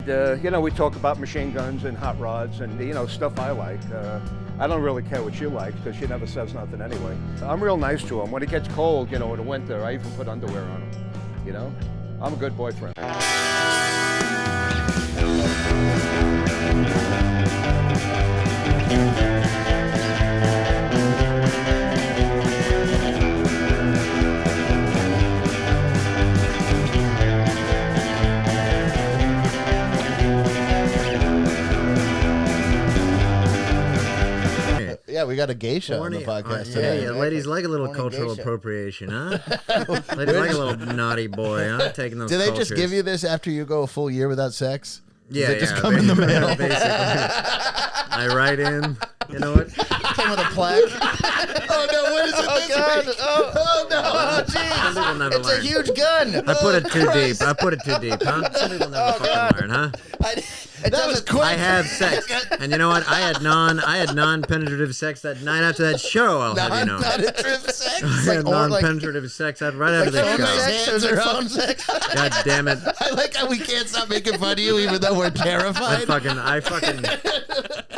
we talk about machine guns and hot rods and, stuff I like. I don't really care what you like because she never says nothing anyway. I'm real nice to him. When it gets cold, in the winter, I even put underwear on him, I'm a good boyfriend. Yeah, we got a geisha on the podcast today. Yeah, ladies like a little cultural appropriation, huh? Ladies like a little naughty boy, huh? Taking those. Do they cultures. just give you this after you go a full year without sex? Yeah, Does it just come in the mail? Basically, I write in. You know what? Came with a plaque. Oh no! What is it? Oh God! Oh no! Oh jeez! It's a huge gun. I put it too deep. I put it too deep, huh? Some people never fucking learn, huh? That was quick. I have sex, and you know what? I had non-penetrative sex that night after that show. I'll have you know. Non-penetrative sex. I had non-penetrative sex right after the show. Is it phone sex? God damn it! I like how we can't stop making fun of you, even though we're terrified. I fucking.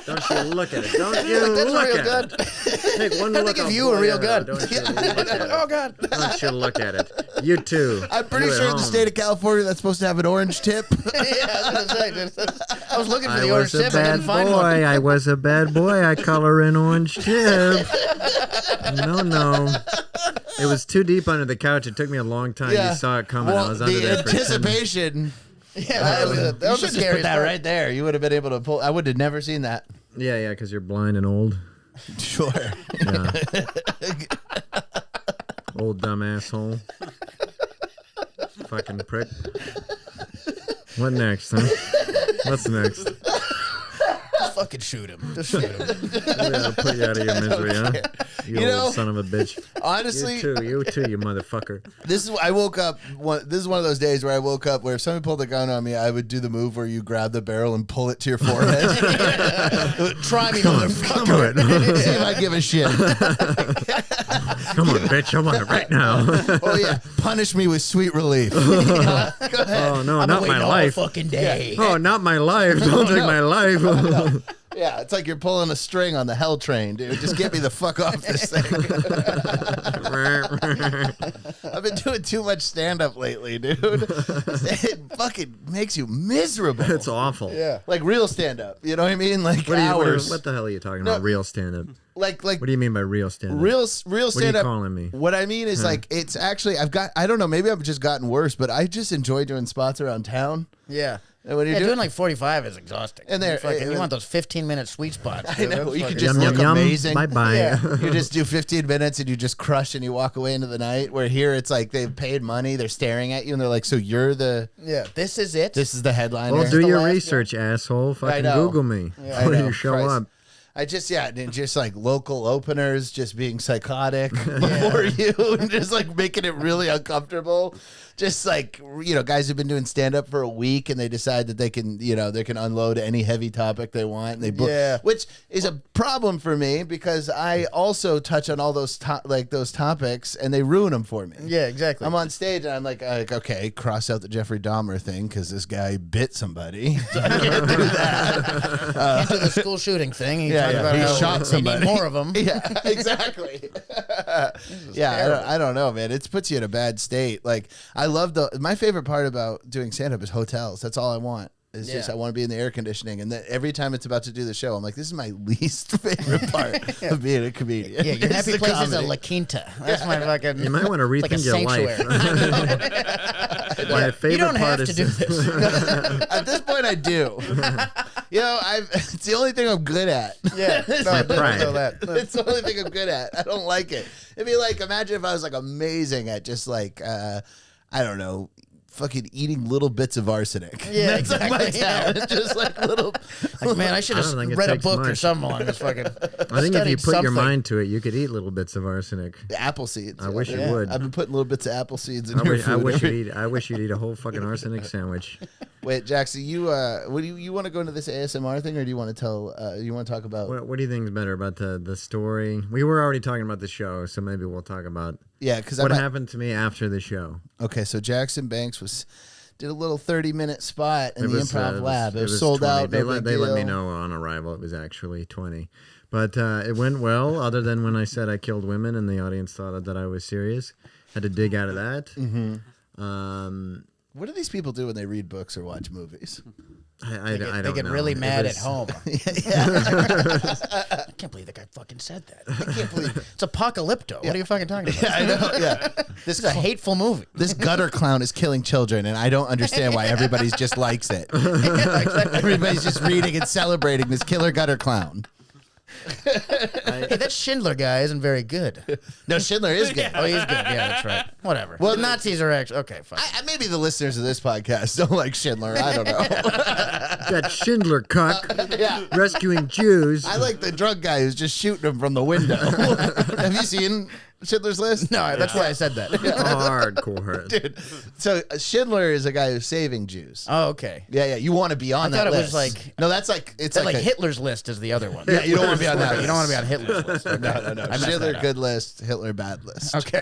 Don't you look at it? Don't you look at it? Take one look. Think of you a real gun. Don't you look at it? Oh God! Don't you look at it? You too. I'm pretty sure in the state of California that's supposed to have an orange tip. I was looking for the orange tip. I didn't find one. I was a bad boy. I color in orange tip. No. It was too deep under the couch. It took me a long time. You saw it coming. Well, I was under the there for anticipation. Yeah, that was you the should just put that part. right there. You would have been able to pull. I would have never seen that. Yeah, because you're blind and old. Sure. Yeah. Old dumb asshole. Fucking prick. What next, huh? What's next? Just fucking shoot him. Just shoot him. I'll put you out of your misery, huh? You old son of a bitch. Honestly, you too, you motherfucker. I woke up. This is one of those days where I woke up where if somebody pulled a gun on me, I would do the move where you grab the barrel and pull it to your forehead. Try me, motherfucker. See if I give a shit. Come on, bitch! I want it right now. Oh yeah, punish me with sweet relief. Go ahead. Oh no, I'm not my life. Fucking day. Oh, not my life! Don't take my life. Yeah, it's like you're pulling a string on the hell train, dude. Just get me the fuck off this thing. I've been doing too much stand-up lately, dude. It fucking makes you miserable. It's awful. Yeah, like real stand-up. You know what I mean? Like what hours. What the hell are you talking about? Real stand-up. Like. What do you mean by real stand-up? Real stand-up. What are you calling me? What I mean is like it's actually I don't know. Maybe I've just gotten worse, but I just enjoy doing spots around town. Yeah. And when you're doing like 45 is exhausting. And you want those 15-minute sweet spots. I know. You can just yum, look yum, amazing. Bye-bye. Yeah. You just do 15 minutes and you just crush and you walk away into the night. Where here it's like they've paid money, they're staring at you and they're like, so you're the... Yeah, this is it? This is the headliner. Well, do your research, asshole. Fucking Google me. Yeah, Before you show up. I just like local openers just being psychotic before you and just like making it really uncomfortable. Just like, guys who've been doing stand up for a week and they decide that they can unload any heavy topic they want. And which is a problem for me because I also touch on all those those topics and they ruin them for me. Yeah, exactly. I'm on stage and I'm like okay, cross out the Jeffrey Dahmer thing because this guy bit somebody. So I can't do that. Can't do the school shooting thing. He shot somebody. They need more of them. Yeah, exactly. I don't know, man. It puts you in a bad state. Like, I love my favorite part about doing stand-up is hotels. That's all I want. It's just I want to be in the air conditioning, and then every time it's about to do the show, I'm like, this is my least favorite part of being a comedian. Yeah, your happy place is a La Quinta. That's my fucking. You might want to rethink your life. My favorite you don't part have is to do this. At this point, I do. It's the only thing I'm good at. Yeah, my pride. It's the only thing I'm good at. I don't like it. It'd be like, imagine if I was like amazing at just like, I don't know, fucking eating little bits of arsenic. Yeah, that's exactly. like my talent. Just like little. Like, man, I should have read a book or something on this fucking. I think if you put your mind to it, you could eat little bits of arsenic. Apple seeds. I wish you would. I've been putting little bits of apple seeds in your food. I wish you'd eat a whole fucking arsenic sandwich. Wait, Jackson, you want to go into this ASMR thing, or do you want to tell? You want to talk about? What do you think is better about the story? We were already talking about the show, so maybe we'll talk about. Yeah, because what happened to me after the show. Okay, so Jackson Banks was Did a little 30-minute spot in It the was, Improv Lab. It was 20. sold out. They No big let me deal. know on arrival it was actually 20. But it went well, other than when I said I killed women and the audience thought that I was serious. Had to dig out of that. What do these people do when they read books or watch movies? I don't know. They get really mad It at was- home. I can't believe the guy fucking said that. I can't believe it's apocalypto. What are you fucking talking about? I know. Yeah, This is a hateful movie. this gutter clown is killing children, and I don't understand why everybody's just likes it. Everybody's just reading and celebrating this killer gutter clown. Hey, that Schindler guy isn't very good. No, Schindler is good. Oh, he's good. Yeah, that's right. Whatever. Well, the Nazis are actually okay. Fine. Maybe the listeners of this podcast don't like Schindler. I don't know. That Schindler cuck Yeah. rescuing Jews. I like the drunk guy who's just shooting him from the window. Have you seen Schindler's List? No, that's why I said that. Hardcore. Dude. So Schindler is a guy who's saving Jews. Oh, okay. Yeah. You want to be on I that thought it list. was like- No, that's like it's That like, like a, Hitler's List is the other one. Yeah, you don't want to be on that. You don't want to be on Hitler's list. Okay. No. I messed Schindler that up. good list, Hitler bad list. Okay.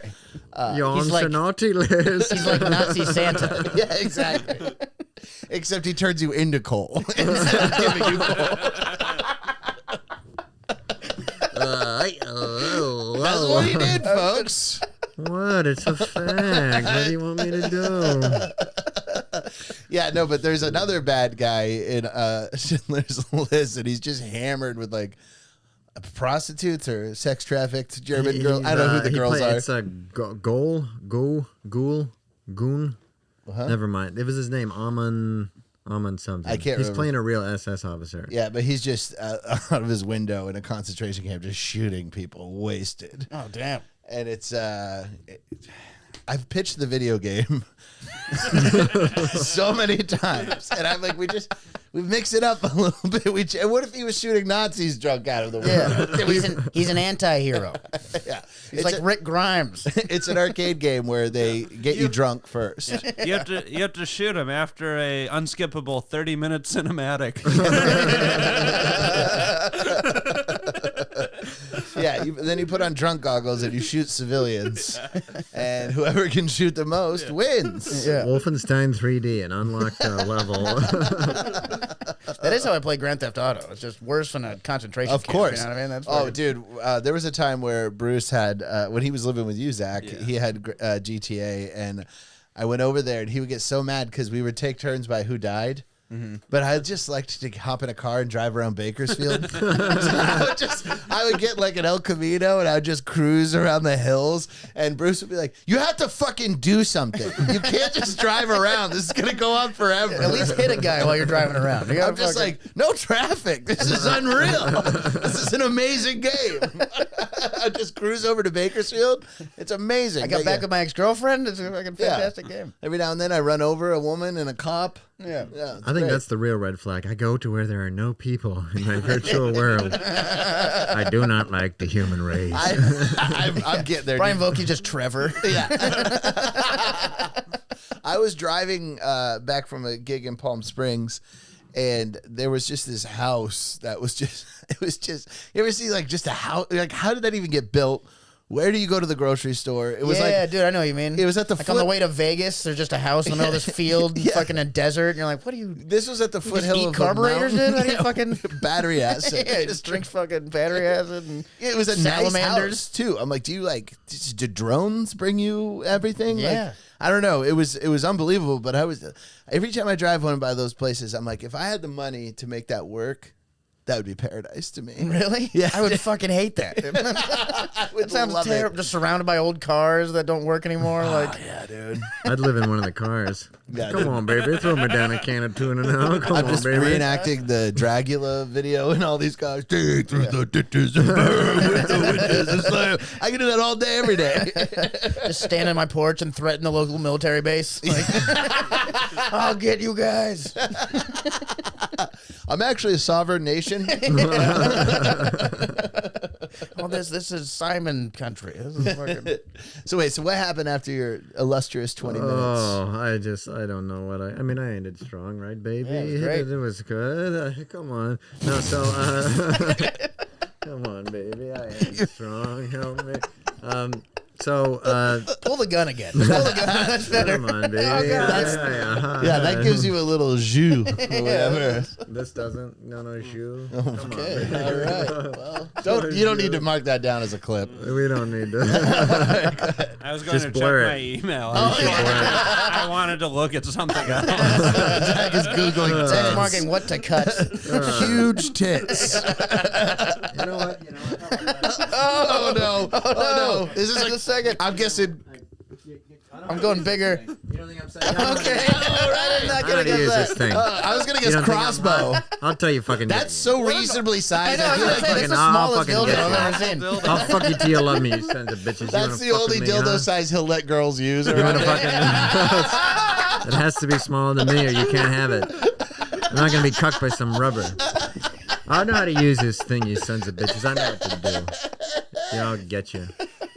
You're on he's like- the naughty list. He's like Nazi Santa. Yeah, exactly. Except he turns you into coal instead of giving you coal. That's what he did, folks. What? It's a fact. What do you want me to do? Yeah, no, but there's another bad guy in Schindler's List, and he's just hammered with like prostitutes or sex trafficked German girls. I don't know who the girls are. It's a Ghoul, Goon. Never mind. It was his name, Amon something. I can't He's remember. playing a real SS officer. Yeah, but he's just out of his window in a concentration camp, just shooting people, wasted. Oh, damn. And it's I've pitched the video game so many times, and I'm like, we mix it up a little bit. What if he was shooting Nazis drunk out of the window? Yeah. He's an anti-hero. Yeah, He's like Rick Grimes. it's an arcade game where they get you drunk first. You have to shoot him after a unskippable 30-minute cinematic. Yeah, then you put on drunk goggles and you shoot civilians, and whoever can shoot the most wins. Yeah. Wolfenstein 3D, an unlocked level. That is how I play Grand Theft Auto. It's just worse than a concentration Of camp, course. You know what I mean? That's Oh, weird. dude, there was a time where Bruce had, when he was living with you, Zach, he had GTA, and I went over there, and he would get so mad because we would take turns by who died. But I just liked to hop in a car and drive around Bakersfield. So I would get like an El Camino and I would just cruise around the hills. And Bruce would be like, "You have to fucking do something. You can't just drive around. This is gonna go on forever. At least hit a guy while you're driving around. You gotta I'm just fucking- like, no traffic. This is unreal. This is an amazing game. I just cruise over to Bakersfield. It's amazing. I got But back yeah, with my ex-girlfriend. It's a fucking fantastic game. every now and then I run over a woman and a cop. Yeah. Yeah, I think that's the real red flag. I go to where there are no people in my virtual world. I do not like the human race. I'm getting there. Brian dude. Vokey's just Trevor. I was driving back from a gig in Palm Springs, and there was just this house that was just, it was just, you ever see like just a house, like how did that even get built? Where do you go to the grocery store? It was Yeah, like, dude, I know what you mean. it was at the like on the foot- way to Vegas. There's just a house in the middle of this field, Yeah. fucking a desert. And you're like, what do you this was at the just foothill eat of carburetors, a mountain. dude? How do you fucking Battery acid. yeah, just drink fucking battery acid and It was a salamanders. nice house too. I'm like, do you like? Did drones bring you everything? Yeah. Like, I don't know. It was unbelievable. But I was every time I drive one by those places, I'm like, if I had the money to make that work, that would be paradise to me. Really? Yeah. I would fucking hate that. I would It sounds love terrible. Just surrounded by old cars that don't work anymore. Like, Yeah, dude. I'd live in one of the cars. Yeah, Come dude. on, baby. Throw me down a can of tuna now. Come I'm on, just baby. reenacting the Dragula video and all these guys. Dig through the ditches and burn with the witches and slam. I can do that all day, every day. just stand on my porch and threaten the local military base. Like, I'll get you guys. I'm actually a sovereign nation. Oh, this is Simon country. This is fucking... So wait, so what happened after your illustrious 20 minutes? Oh, I don't know what I mean, I ended strong, right, baby? Yeah, it was great. It was good. Come on. No, so, come on, baby. I ended strong. Help me. So, Pull the gun again. Pull the gun. That's better. come on, baby. God. Yeah, that gives you a little jus or whatever. This doesn't. No shoe. Okay, all right. Well, you don't need to mark that down as a clip. We don't need to. I was going Just to check blur my it. email. You should blur I wanted to look at something else. Zach is googling Zach's tits. marking what to cut. Huge tits. it. You know what? Oh no! Oh no! Is this Just a second. I'm guessing. I'm going bigger. You don't think I'm saying? Okay. All right. I'm not I know gonna how to get use that. this thing. I was gonna You guess don't think I'm crossbow. hot? I'll tell you fucking. That's so reasonably I sized. know. I was gonna say that's fucking- the I'll smallest fucking dildo get I've you. ever seen. I'll fuck you till you love me, you sons of bitches. You That's wanna the fuck only with me, dildo huh? size he'll let girls use. You wanna Around fucking? It has to be smaller than me, or you can't have it. I'm not gonna be cucked by some rubber. I know how to use this thing, you sons of bitches. I know what to do. Yeah, I'll get you.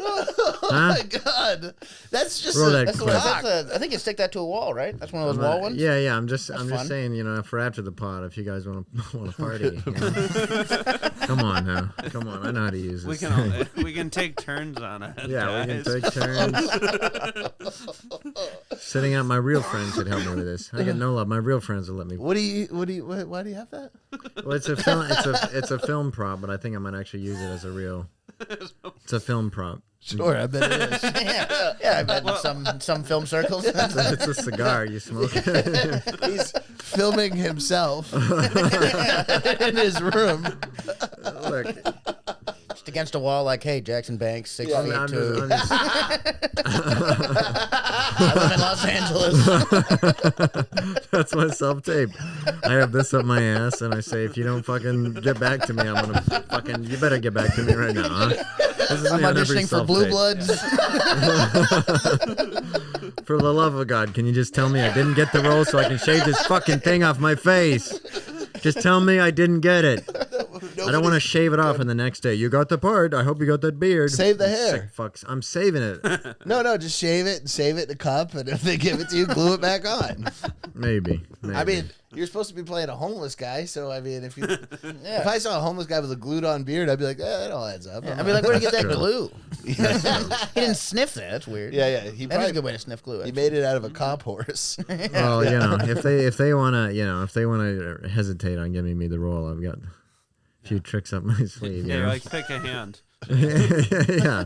Oh my god, that's just Roll that that's clip. I think you stick that to a wall, right? That's one of those wall ones. Yeah. I'm just fun. saying, for after the pod, if you guys want to party, come on now, come on. I know how to use We this. we can take turns on it. Yeah, we guys. can take turns. Sitting out, my real friends could help me with this. I get no love. My real friends will let me. Why do you have that? Well, it's a film. It's a film prop, but I think I might actually use it as a real. It's a film prop. Sure, I bet it is. Yeah, I bet in some film circles. It's a cigar. You smoke it. He's filming himself in his room. Look, Just against a wall, like, hey, Jackson Banks, 6 feet I'm two. just, I live in Los Angeles. that's my self tape. I have this up my ass, and I say, if you don't fucking get back to me, I'm gonna fucking. You better get back to me right now, huh? This is I'm me on every auditioning for Blue self-tape. Bloods. For the love of God, can you just tell me I didn't get the role so I can shave this fucking thing off my face? Just tell me I didn't get it. I don't want to shave it off in the next day. You got the part. I hope you got that beard. Save the You hair. Sick fucks. I'm saving it. No, just shave it and save it in a cup, and if they give it to you, glue it back on. Maybe. I mean, you're supposed to be playing a homeless guy, so I mean, if I saw a homeless guy with a glued-on beard, I'd be like, that all adds up. I'd be like, where'd you get that True. glue? He didn't sniff that. That's weird. Yeah. He That is a probably good way to sniff glue. he actually. made it out of a cop horse. well, if they wanna hesitate on giving me the role, I've got a few tricks up my sleeve. Yeah, You you're know? like pick a hand. Yeah.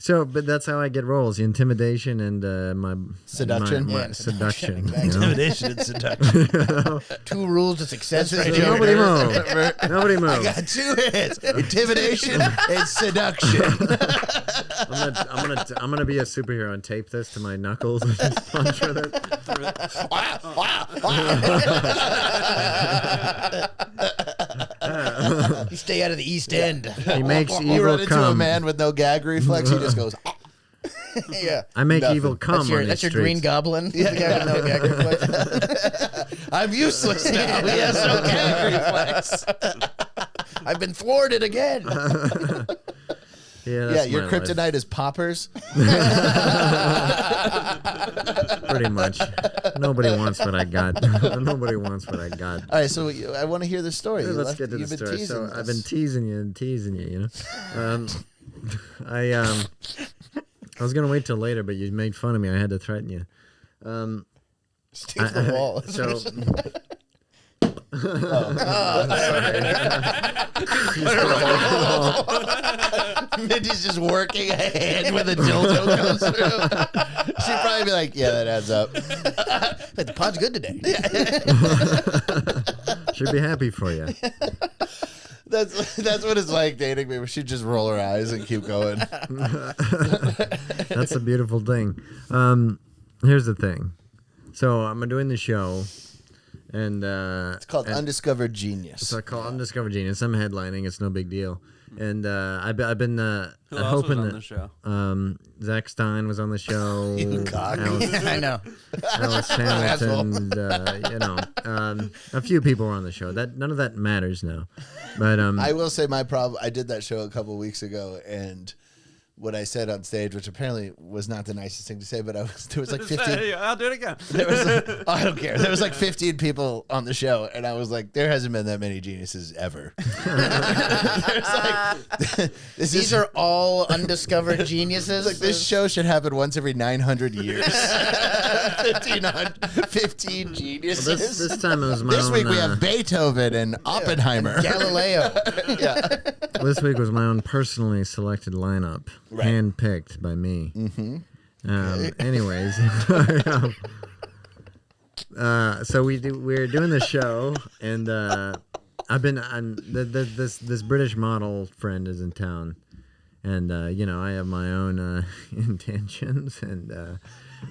But that's how I get roles: the intimidation and my Seduction? my Yeah, seduction. seduction, you know? Intimidation and seduction. 2 rules to success. That's Radio. Nobody move. Nobody move. Got 2 hits: intimidation and seduction. I'm gonna be a superhero and tape this to my knuckles and just punch with it. You stay out of the East End. He makes You evil run into a come. man with no gag reflex, he just goes. Yeah. I make Nothing. evil come That's your, on that's these your Green streets. Goblin. The guy with no gag reflex. I'm useless now. He has no gag reflex. I've been thwarted again. Yeah, Yeah, that's your my life. kryptonite is poppers. Pretty much. Nobody wants what I got. Nobody wants what I got. All right, so I want to hear the story. Yeah, You let's left- get to the you've been story. teasing So I've us. been teasing you, I was gonna wait till later, but you made fun of me. I had to threaten you. Stick to the wall. So Mindy's just working a hand with a dildo comes through. She'd probably be like, "Yeah, that adds up." Like, the pod's good today. should be happy for you. That's what it's like dating me. Where she'd just roll her eyes and keep going. That's a beautiful thing. Here's the thing. So I'm doing the show, and It's called Undiscovered Genius. so I call Undiscovered Genius. I'm headlining. It's no big deal. And I've been Who else was hoping on that the show? Zach Stein was on the show. You cock. I know. Alice Hamilton, a few people were on the show. That none of that matters now. But I will say my problem. I did that show a couple weeks ago, and what I said on stage, which apparently was not the nicest thing to say, but there was like 15. I'll do it again. There was I don't care. There was like 15 people on the show, and I was like, there hasn't been that many geniuses ever. These are all undiscovered geniuses. Like this show should happen once every 900 years. 15 geniuses. This time it was my This own. week we have Beethoven and Oppenheimer. Galileo. Yeah. This week was my own personally selected lineup, Right. handpicked by me. Mm-hmm. Anyways, so we're doing the show, and this British model friend is in town, and I have my own intentions, and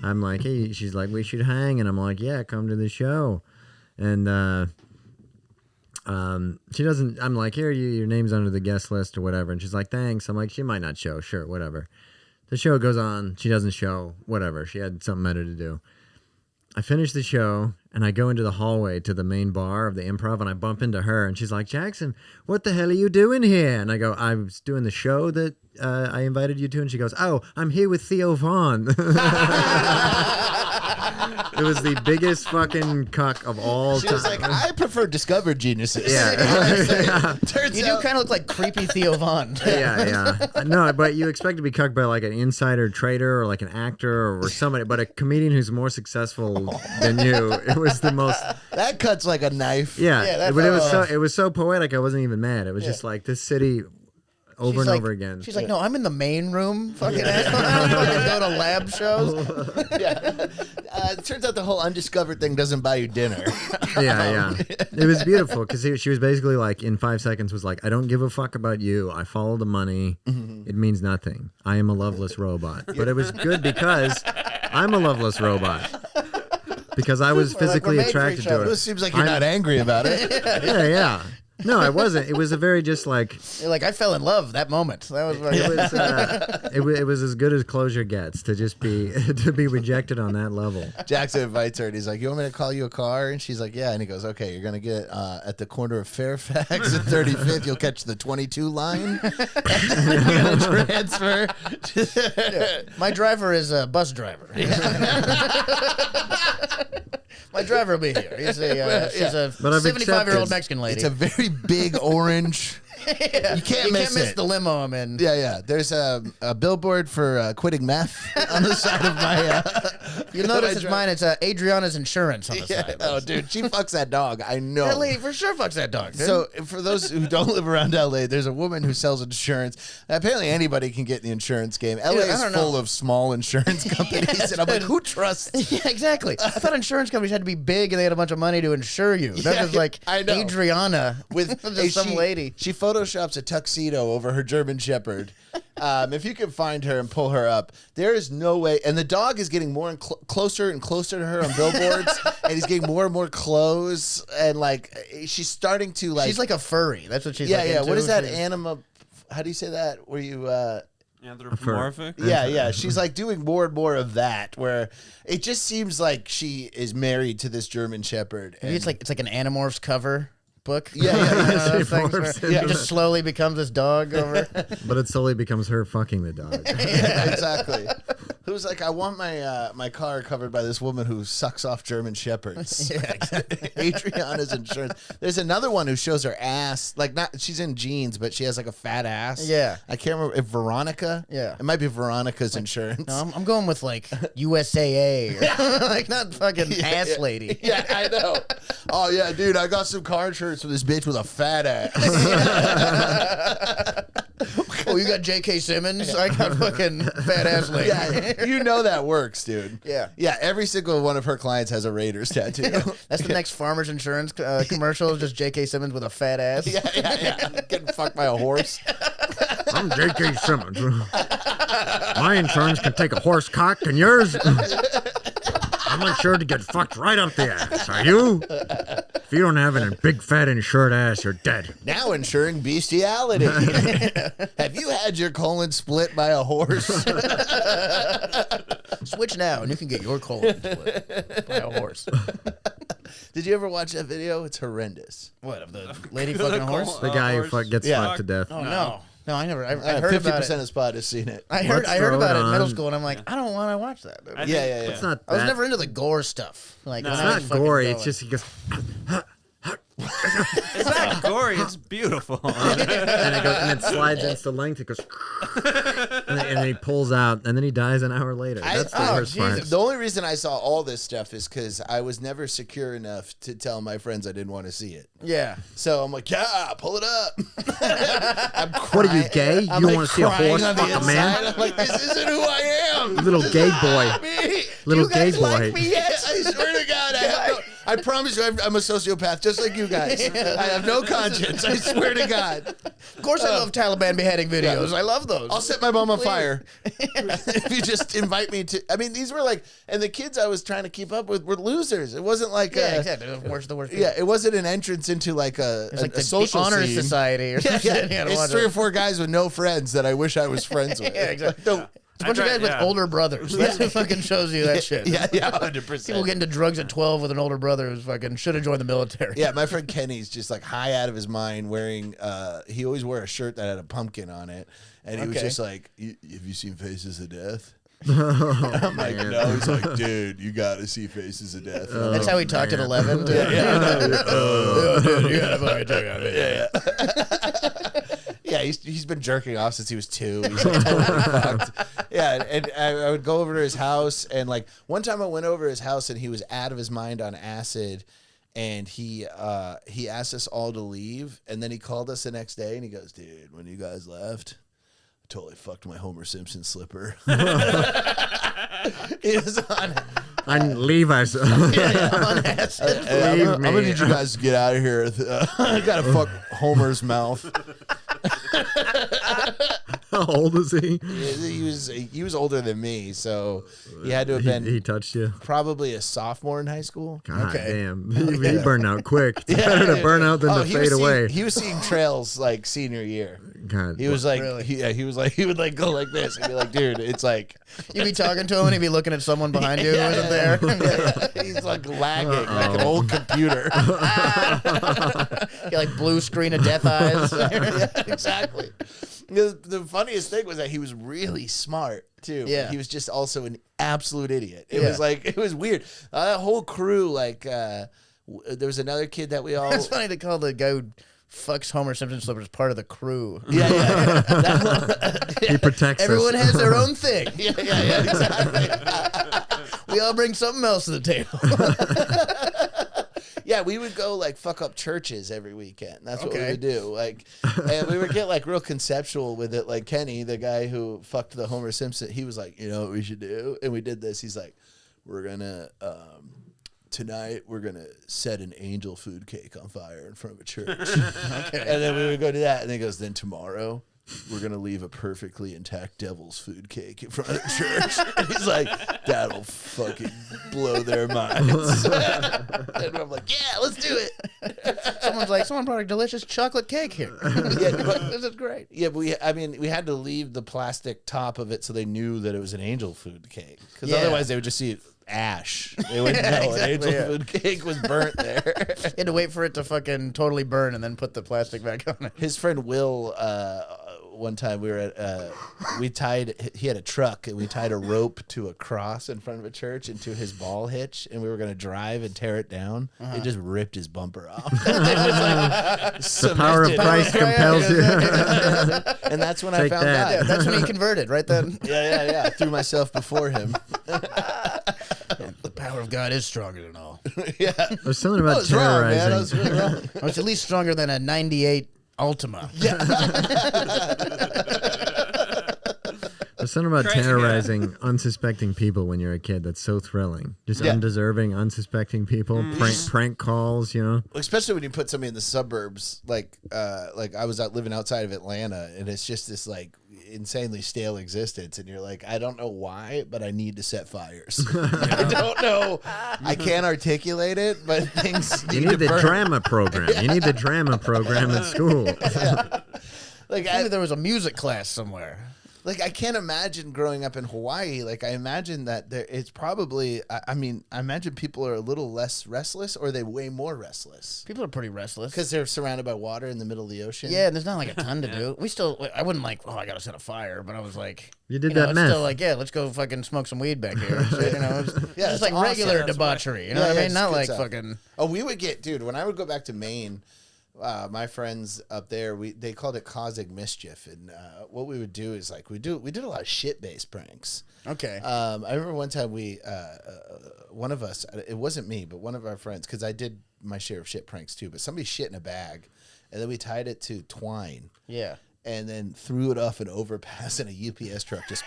I'm like, hey, she's like, we should hang, and I'm like, yeah, come to the show, and she doesn't. I'm like, here, your name's under the guest list or whatever, and she's like, thanks. I'm like, she might not show, sure, whatever. The show goes on. She doesn't show, whatever. She had something better to do. I finish the show, and I go into the hallway to the main bar of the Improv, and I bump into her, and she's like, Jackson, what the hell are you doing here? And I go, I was doing the show that I invited you to, and she goes, oh, I'm here with Theo Vaughn. It was the biggest fucking cuck of all She time. was like, I prefer discovered geniuses. Yeah. Turns You do out, kind of look like creepy Theo Vaughn. Yeah. No, but you expect to be cucked by like an insider trader or like an actor or somebody, but a comedian who's more successful than you. It was the most. that cuts like a knife. Yeah, but it was so poetic. I wasn't even mad. It was just like this city over and over again. She's like, no, I'm in the main room. Fucking asshole. I fucking go to lab shows. It turns out the whole undiscovered thing doesn't buy you dinner. Yeah. It was beautiful because she was basically like, in 5 seconds, was like, I don't give a fuck about you. I follow the money. It means nothing. I am a loveless robot. But it was good because I'm a loveless robot. Because I was physically we're made for attracted each to other. her. It seems like you're not angry about it. Yeah. No, I wasn't. It was a very just like You're like, I fell in love that moment. That was like, it was as good as closure gets to just be to be rejected on that level. Jackson invites her and he's like, you want me to call you a car? And she's like, yeah. And he goes, okay, you're going to get at the corner of Fairfax and 35th. You'll catch the 22 line. And then you're going to transfer. my driver is a bus driver. My driver will be here. She's a But I've 75-year-old accepted. Mexican lady. It's a very big orange. You can't miss it. the limo I'm in. Yeah. There's a billboard for quitting meth on the side of my. You'll notice it's mine. It's Adriana's insurance on the side. Oh, dude, she fucks that dog. I know. That lady for sure fucks that dog. Dude. So, for those who don't live around LA, there's a woman who sells insurance. Apparently, anybody can get in the insurance game. LA I is don't full know. of small insurance companies, and I'm like, who trusts? yeah, exactly. I thought insurance companies had to be big and they had a bunch of money to insure you. That was like I know. Adriana With just some lady. She photoshops a tuxedo over her German Shepherd. If you can find her and pull her up, there is no way. And the dog is getting more and closer and closer to her on billboards, and he's getting more and more clothes. And like, she's starting to like. She's like a furry. That's what she's yeah, like yeah. into. What is that She's- anima? How do you say that? Where you? Anthropomorphic. Yeah. She's like doing more and more of that, where it just seems like she is married to this German Shepherd. Maybe it's like an Animorphs cover book. Yeah. Those She things morphs where into it just slowly becomes this dog over. But it slowly becomes her fucking the dog. Yeah, exactly. Who's like, I want my car covered by this woman who sucks off German Shepherds. Yeah, exactly. Adriana's insurance. There's another one who shows her ass, like not she's in jeans, but she has like a fat ass. Yeah. I can't remember if Veronica. Yeah. it might be Veronica's insurance. No, I'm going with like USAA, or like not fucking ass lady. Yeah, I know. Oh yeah, dude, I got some car insurance for this bitch with a fat ass. Oh, you got J.K. Simmons? I got fucking fat ass lady. Yeah, you know that works, dude. Yeah. Yeah, every single one of her clients has a Raiders tattoo. That's the next Farmers Insurance commercial. Is just J.K. Simmons with a fat ass. Yeah. Getting fucked by a horse. I'm J.K. Simmons. My insurance can take a horse cock, and yours? I'm insured to get fucked right up the ass. Are you? If you don't have a big fat insured ass, you're dead. Now insuring bestiality. Have you had your colon split by a horse? Switch now, and you can get your colon split by a horse. Did you ever watch that video? It's horrendous. What, of the lady fucking a horse? The guy who gets Yeah. fucked to death. Oh, no. No, I never. I heard 50% about it. of Spot has seen it. I heard throw about it it in middle on. school, and I'm like, I don't want to watch that. Yeah. It's not I was that- never into the gore stuff. Like, No. when It's I not was fucking gory. going. It's just he goes, It's not gory. It's beautiful. and it slides into length. It goes, and then he pulls out, and then he dies an hour later. That's the worst part. The only reason I saw all this stuff is because I was never secure enough to tell my friends I didn't want to see it. Yeah. So I'm like, yeah, pull it up. I'm What are you, crying. gay? I'm You like want to see a crying horse on the fuck a inside. man? I'm like, this isn't who I am. Little gay boy. Me. Little You guys gay boy. like me yet? I swear to God, I promise you, I'm a sociopath just like you guys. I have no conscience. I swear to God. Of course, I love Taliban beheading videos. I love those. I'll set my mom on fire if you just invite me to. I mean, these were like, and the kids I was trying to keep up with were losers. It wasn't like, yeah, exactly. The worst. yeah, it wasn't an entrance into like a It's like a the social honor scene. society or Yeah, something. yeah. It's 3 or 4 guys with no friends that I wish I was friends with. Yeah, exactly. Don't- It's a bunch of guys with older brothers. That's what fucking shows you that shit. Yeah, 100%. People get into drugs at 12 with an older brother who's fucking should have joined the military. Yeah, my friend Kenny's just like high out of his mind wearing, he always wore a shirt that had a pumpkin on it. And he was Okay. just like, have you seen Faces of Death? I'm like, no. He's like, dude, you got to see Faces of Death. That's how he talked at 11. Yeah. Dude, you gotta fucking check out it. Yeah, he's been jerking off since he was 2. He's like totally fucked. Yeah, and I would go over to his house, and like one time I went over to his house, and he was out of his mind on acid, and he asked us all to leave, and then he called us the next day, and he goes, "Dude, when you guys left, I totally fucked my Homer Simpson slipper." He was on Levi's. on acid. I'm Leave gonna me. need you guys to get out of here. I gotta fuck Homer's mouth. How old is he? He was older than me, so he had to have been He touched you. probably a sophomore in high school. God Okay. damn. He burned out quick. It's better to burn out than to he fade was away. He was seeing trails like senior year. God. He was like, Really? he would like go like this and be like, dude, it's like, You'd be talking to him and he'd be looking at someone behind you who wasn't there. he's like lagging like an old computer. Get like blue screen of death eyes. Yeah, exactly. The funniest thing was that he was really smart too. Yeah. He was just also an absolute idiot. It Yeah. was like, it was weird. That whole crew, like, there was another kid that we all. It's funny to call the guy who fucks Homer Simpson slippers part of the crew. Yeah. He protects Everyone us. has their own thing. Yeah, exactly. We all bring something else to the table. Yeah, we would go like fuck up churches every weekend. That's what we Okay. would do. Like, and we would get like real conceptual with it. Like Kenny, the guy who fucked the Homer Simpson, he was like, you know what we should do? And we did this. He's like, we're gonna tonight we're gonna set an angel food cake on fire in front of a church. Okay. And then we would go do that. And then he goes, then tomorrow we're gonna leave a perfectly intact devil's food cake in front of the church. And he's like, that'll fucking blow their minds. And I'm like, yeah, let's do it. Someone's like, someone brought a delicious chocolate cake here. Yeah, but This is great. yeah, but we had to leave the plastic top of it so they knew that it was an angel food cake. Because Yeah. otherwise they would just see ash. They wouldn't know exactly, an angel yeah. food cake was burnt there. You had to wait for it to fucking totally burn and then put the plastic back on it. His friend Will, one time we were at, he had a truck and we tied a rope to a cross in front of a church into his ball hitch and we were going to drive and tear it down. It just ripped his bumper off. It was like The power of cemented. Christ compels you. And that's when I Take found that. out. Yeah, that's when he converted, right then. Yeah. Threw myself before him. The power of God is stronger than all. Yeah. There's something about was wrong, man. I was terrorizing. really wrong. Oh, it's at least stronger than a 98 Altima. There's something about Crazy, terrorizing unsuspecting people when you're a kid that's so thrilling. Just Yeah. undeserving, unsuspecting people. Prank calls, you know. Especially when you put somebody in the suburbs, like I was out living outside of Atlanta, and it's just this like insanely stale existence, and you're like, I don't know why, but I need to set fires. I don't know, I can't articulate it, but things You need need to the burn. drama program. You need the drama program at school. Like Maybe there was a music class somewhere. Like, I can't imagine growing up in Hawaii. Like, I imagine that it's probably, I imagine people are a little less restless, or are they way more restless? People are pretty restless. Because they're surrounded by water in the middle of the ocean. Yeah, and there's not like a ton to do. I wouldn't like, oh, I gotta set a fire, but I was like, You did know, that it's meth. still like, yeah, let's go fucking smoke some weed back here. So, you know, it's Yeah, just it's like awesome. regular That's debauchery. You know Yeah, what I yeah, mean? it's Not good like stuff. fucking. Oh, we would get, dude, when I would go back to Maine, my friends up there, they called it causing mischief. And what we would do is like, we did a lot of shit-based pranks. Okay. I remember one time one of us, it wasn't me, but one of our friends, because I did my share of shit pranks too, but somebody shit in a bag, and then we tied it to twine. Yeah. And then threw it off an overpass in a UPS truck, just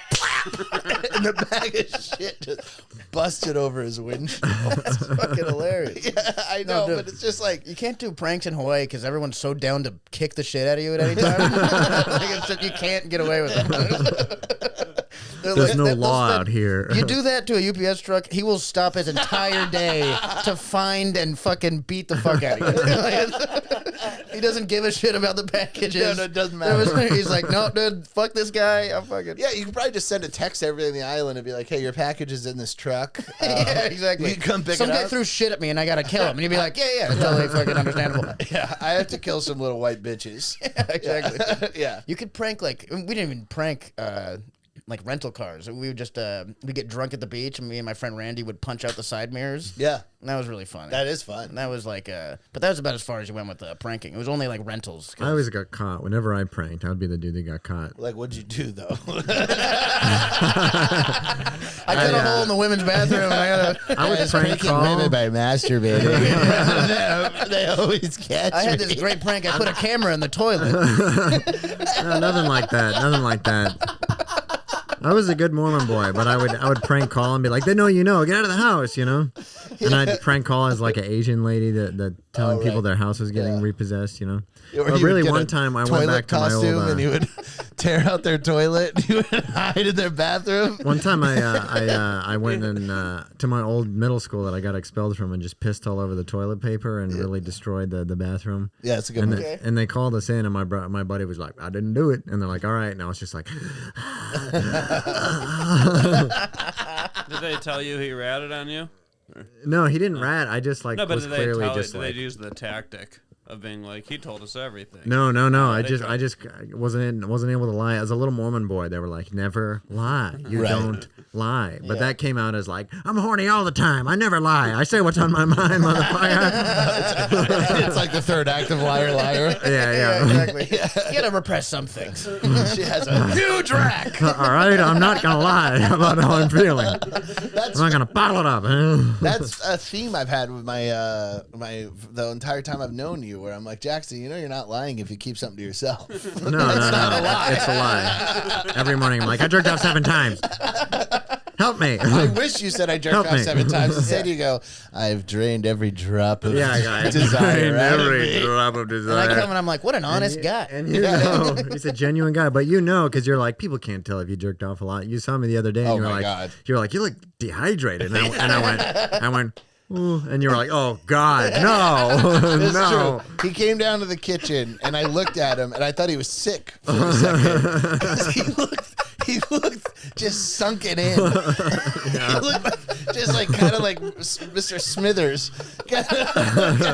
and the bag of shit just busted over his windshield. That's fucking hilarious. Yeah, I know, dude. but it's just like, You can't do pranks in Hawaii because everyone's so down to kick the shit out of you at any time. Like, it's just, you can't get away with it. There's no law out here. You do that to a UPS truck, he will stop his entire day to find and fucking beat the fuck out of you. He doesn't give a shit about the packages. No, it doesn't matter. He's like, no, dude, fuck this guy. I'm fucking. yeah, you could probably just send a text to everybody in the island and be like, hey, your package is in this truck. Yeah, exactly. You can come pick Some it guy up. threw shit at me and I gotta kill him. And he'd be like, yeah, it's totally fucking understandable. Yeah, I have to kill some little white bitches. Yeah, exactly. Yeah. You could prank we didn't even prank like rental cars. We would just we get drunk at the beach, and me and my friend Randy would punch out the side mirrors. Yeah. And that was really funny. That is fun. And that was like but that was about as far as you went with pranking. It was only like rentals. I always got caught. Whenever I pranked, I would be the dude that got caught. Like, what'd you do, though? I cut a hole in the women's bathroom. I would prank call. women by masturbating. They always catch I had me. this great prank. I put a camera in the toilet. No, nothing like that. Nothing like that. I was a good Mormon boy, but I would prank call and be like, "They know you know. Get out of the house," you know. And I'd prank call as like an Asian lady that telling people their house was getting repossessed, you know. Or But you would really, get one a time I went toilet back to my costume old. and you would tear out their toilet. And you would hide in their bathroom. One time I went to my old middle school that I got expelled from and just pissed all over the toilet paper and really destroyed the bathroom. Yeah, it's a good And, one. and they called us in, and my buddy was like, "I didn't do it," and they're like, "All right," and I was just like, Did they tell you he ratted on you? "No, he didn't rat. I just like No, but was did they clearly tell you? just Did like." they use the tactic of being like, he told us everything? No. I they just tried. wasn't able to lie. As a little Mormon boy, they were like, "Never lie. You Right. don't lie." But that came out as like, "I'm horny all the time. I never lie. I say what's on my mind, motherfucker." It's like the third act of Liar Liar. yeah. Exactly. You gotta repress some things. She has a huge rack. All right, I'm not gonna lie about how I'm feeling. I'm not gonna bottle it up. That's a theme I've had with my the entire time I've known you, where I'm like, Jackson, you know you're not lying if you keep something to yourself. No, it's a lie. Every morning I'm like, I jerked off 7 times. Help me. I wish you said I jerked Help off me. 7 times. Instead, you go, I've drained every drop of I desire out of every me. drop of And I desire. come and I'm like, what an honest guy. And you know, he's a genuine guy, but you know, because you're like, people can't tell if you jerked off a lot. You saw me the other day, and Oh you were my like, God. you look dehydrated, and I went, ooh, and you were like, oh God, no, It's no. true. He came down to the kitchen, and I looked at him, and I thought he was sick for a second. 'Cause he looked just sunken in. He looked just like kind of like Mr. Smithers, kind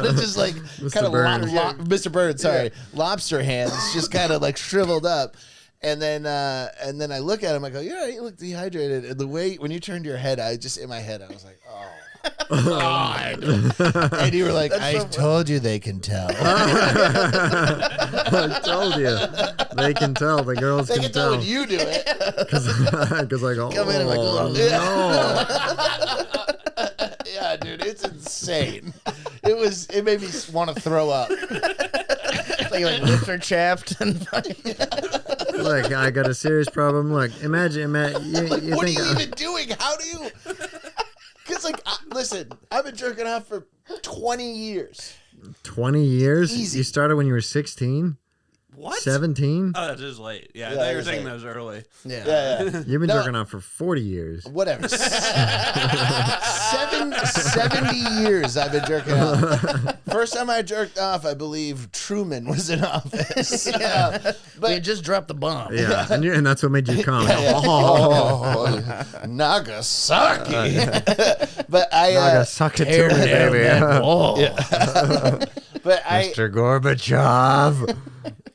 of just like kind of Burns. Mr. Bird, sorry, lobster hands, just kind of like shriveled up. And then I look at him, I go, yeah, you look dehydrated. And the way when you turned your head, in my head, I was like, oh. God. And you were like, I told you they can tell. I told you, they can tell. The girls They can can tell when you do it. Because I go, Come in and like, oh, no. Yeah, dude, it's insane. It made me want to throw up. Like lips are chapped and Look, I got a serious problem. Look, imagine you What are think you even doing? How do you? Because listen, I've been jerking off for 20 years. 20 years? Easy. You started when you were 16? What? 17? Oh, that is late. Yeah, I Yeah, thought you it were is saying late. that was early. Yeah. You've been No. jerking off for 40 years. Whatever. 70 years I've been jerking off. First time I jerked off, I believe Truman was in office. Yeah. We had just dropped the bomb. Yeah, and that's what made you come. Oh, Nagasaki. But I, Suck it Tear to me, down baby. that wall. but I, Mr. Gorbachev.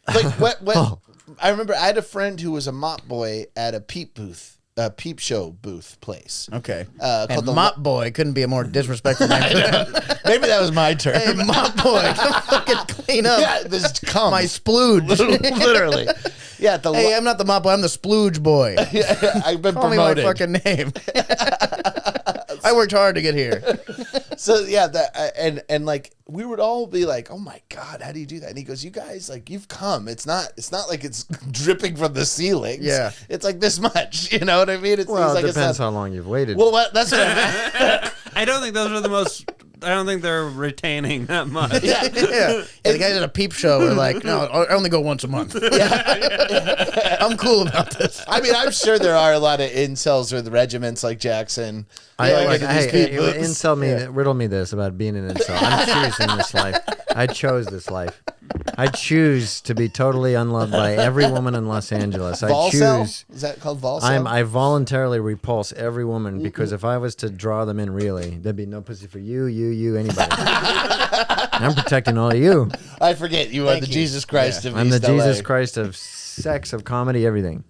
like what I remember I had a friend who was a mop boy at a peep show booth place. Okay. Called And the Mop Boy couldn't be a more disrespectful name. Maybe that was my term. Hey, Mop Boy, come fucking clean up Yeah, this cum. my splooge. Literally. Yeah, at the Hey, I'm not the Mop Boy. I'm the Splooge Boy. I've been Call me my promoted. fucking name. I worked hard to get here. So yeah, that and like we would all be like, "Oh my god, how do you do that?" And he goes, "You guys, like, you've come. It's not like it's dripping from the ceilings. Yeah. it's like this much. You know what I mean? It's, Well, he's it like, depends it's not, how long you've waited. Well, that's what I meant. I don't think those are the most. I don't think they're retaining that much. Yeah. And the guys at a peep show are like, no, I only go once a month. I'm cool about this. I mean, I'm sure there are a lot of incels with regiments like Jackson. Riddle me this about being an incel. I'm choosing this life. I chose this life. I choose to be totally unloved by every woman in Los Angeles. I Volcel? choose. Is that called Volcel? I voluntarily repulse every woman because if I was to draw them in really, there'd be no pussy for you, anybody. I'm protecting all of you. I forget you are Thank the you. Jesus Christ of I'm the East Jesus LA. Christ of sex, of comedy, everything.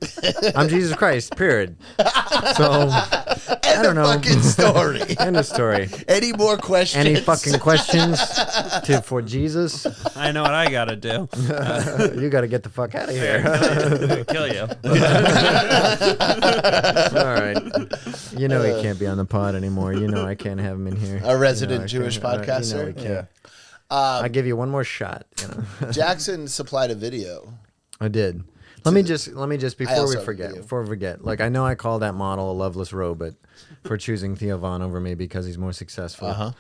I'm Jesus Christ, period. So, I don't know. Fucking story. End of story. Any more questions? Any fucking questions for Jesus? I know what I gotta do. You got to get the fuck out of here. Kill you. All right. You know he can't be on the pod anymore. You know I can't have him in here. A resident I Jewish can't- podcaster? You know he can't. Yeah. I give you one more shot. You know. Jackson supplied a video. I did. Let me just before also we have a forget, video. Like I know I called that model a loveless robot for choosing Theo Von over me because he's more successful.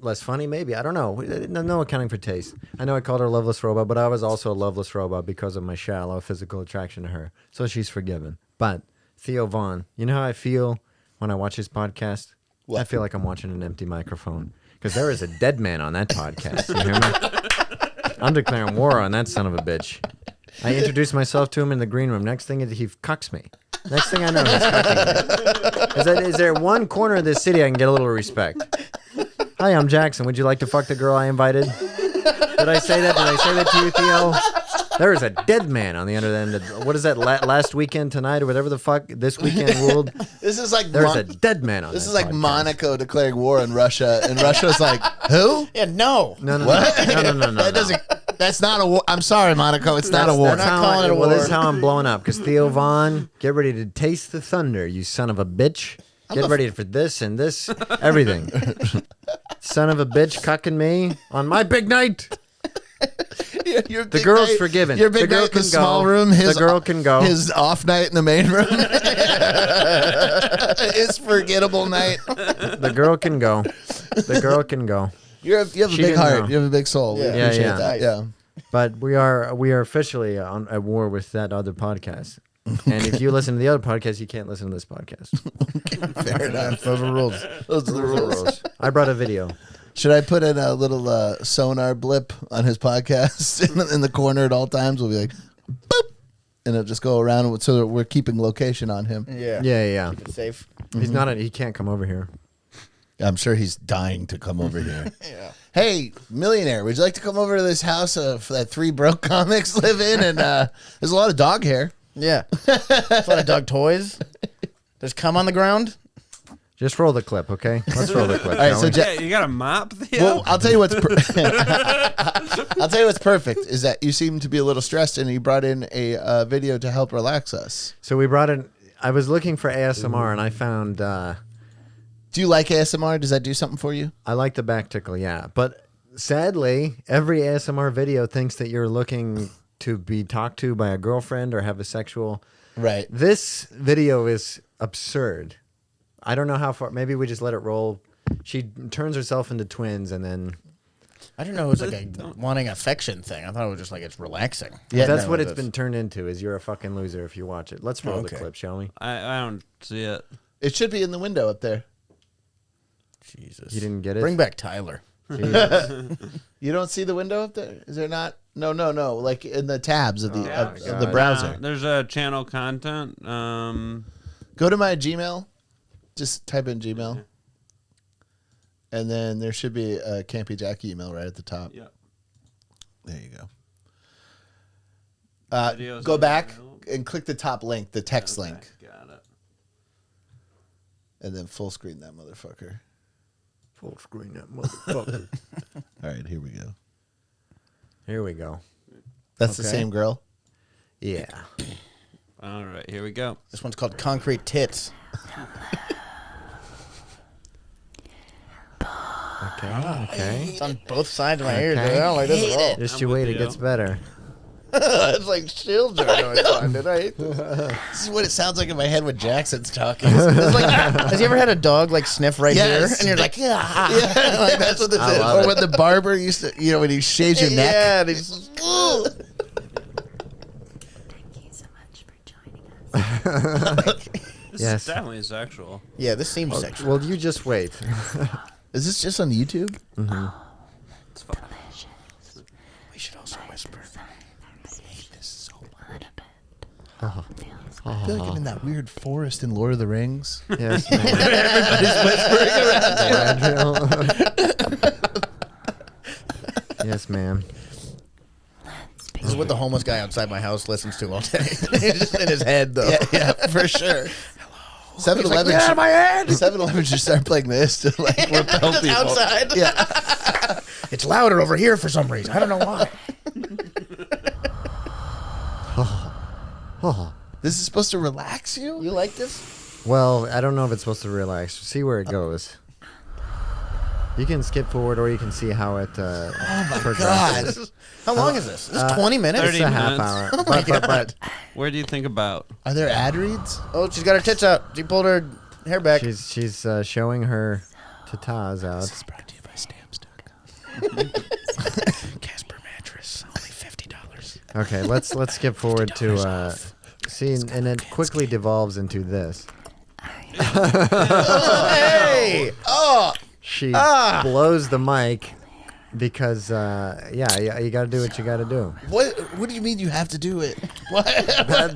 Less funny, maybe. I don't know. No accounting for taste. I know I called her a loveless robot, but I was also a loveless robot because of my shallow physical attraction to her. So she's forgiven. But Theo Von, you know how I feel when I watch his podcast? What? I feel like I'm watching an empty microphone because there is a dead man on that podcast. You hear me? I'm declaring war on that son of a bitch. I introduced myself to him in the green room. Next thing is he cucks me. Next thing I know, he's cucking me. Is there one corner of this city I can get a little respect? Hi, I'm Jackson. Would you like to fuck the girl I invited? Did I say that? Did I say that to you, Theo? There is a dead man on the other end. What is that? Last weekend tonight or whatever the fuck this weekend ruled. This is like There's a dead man on. This that is like podcast. Monaco declaring war on Russia, and Russia's like, who? Yeah, no. No. That doesn't. That's not a war. I'm sorry, Monaco. It's not a war. That's how calling it a well, this war. is how I'm blowing up. Because Theo Von, get ready to taste the thunder, you son of a bitch. Get ready for this and this, everything. Son of a bitch cucking me on my big night. Your The big girl's night- forgiven. Your big The girl night in can the small go. room. The girl can go. His off night in the main room. His forgettable night. The girl can go. The girl can go. You have a She big didn't heart. know. You have a big soul. We Yeah. appreciate Yeah. that. Yeah. But we are officially at war with that other podcast. And if you listen to the other podcast, you can't listen to this podcast. Fair enough. Those are rules. Those are the rules. I brought a video. Should I put in a little sonar blip on his podcast in the corner at all times? We'll be like, boop, and it'll just go around so that we're keeping location on him. Yeah. Yeah. Safe. He's not. He can't come over here. I'm sure he's dying to come over here. Yeah. Hey, millionaire, would you like to come over to this house that 3 broke comics live in? And there's a lot of dog hair. Yeah. There's a lot of dog toys. There's cum on the ground. Just roll the clip, okay? Let's roll the clip. All right, shall so we? Ja- Yeah, you got a mop, Theo? well, I'll tell you what's I'll tell you what's perfect is that you seem to be a little stressed, and you brought in a video to help relax us. So we brought in. I was looking for ASMR and I found. Do you like ASMR? Does that do something for you? I like the back tickle, yeah. But sadly, every ASMR video thinks that you're looking to be talked to by a girlfriend or have a sexual. Right. This video is absurd. I don't know how far. Maybe we just let it roll. She turns herself into twins and then. I didn't know it was like a wanting affection thing. I thought it was just like it's relaxing. Yeah, That's No, what it it's is. been turned into. Is you're a fucking loser if you watch it. Let's roll okay. the clip, shall we? I don't see it. It should be in the window up there. Jesus. You didn't get it. Bring back Tyler. Jesus. You don't see the window up there? Is there not? No. Like in the tabs of the of the God. browser. There's a channel content. Go to my Gmail. Just type in Gmail. And then there should be a Campy Jacky email right at the top. Yeah. There you go. Videos Go on back the- and click the top link, the text Okay, link, got it. and then full screen that motherfucker. Full screen that motherfucker. All right, here we go. Here we go. That's the Okay. same girl. Yeah. All right, here we go. This one's called Concrete Tits. Okay. It's on both sides of my ears. Okay. I don't like this at all. Just I'm you with wait, it you. gets better. It's like shields are going on, did I? This is what it sounds like in my head when Jackson's talking. It's like, has he ever had a dog like sniff right Yes. here? And you're like, yeah. Yeah, like that's what this I is. love Or it. when the barber used to, when he shaves your neck. Yeah, and he's, Ooh. Thank you so much for joining us. This Yes. is definitely sexual. yeah, this seems sexual. Well, you just wait. Is this just on YouTube? It's fun. We should also whisper. I feel like I'm in that weird forest in Lord of the Rings. Yes, man. Everybody's whispering around. Yes, ma'am. This is what the homeless guy outside my house listens to all day. It's just in his head, though. Yeah, for sure. 7-Eleven. Get out of my head! 7-Eleven should start playing this to like repel people. Outside. Yeah. It's louder over here for some reason. I don't know why. This is supposed to relax you? You like this? Well, I don't know if it's supposed to relax. See where it goes. You can skip forward, or you can see how it progresses. God. How long is this? Is this 20 minutes? 30 It's a half minutes. hour. Oh my But Where do you think about? Are there ad reads? Oh, she's got her tits out. She pulled her hair back. she's showing her tatas out. Brought to you by Stamps.com. Casper mattress, only $50. Okay, let's skip forward to see, and it quickly devolves into this. Hey! Oh! She blows the mic because you got to do what you got to do. What do you mean you have to do it? What?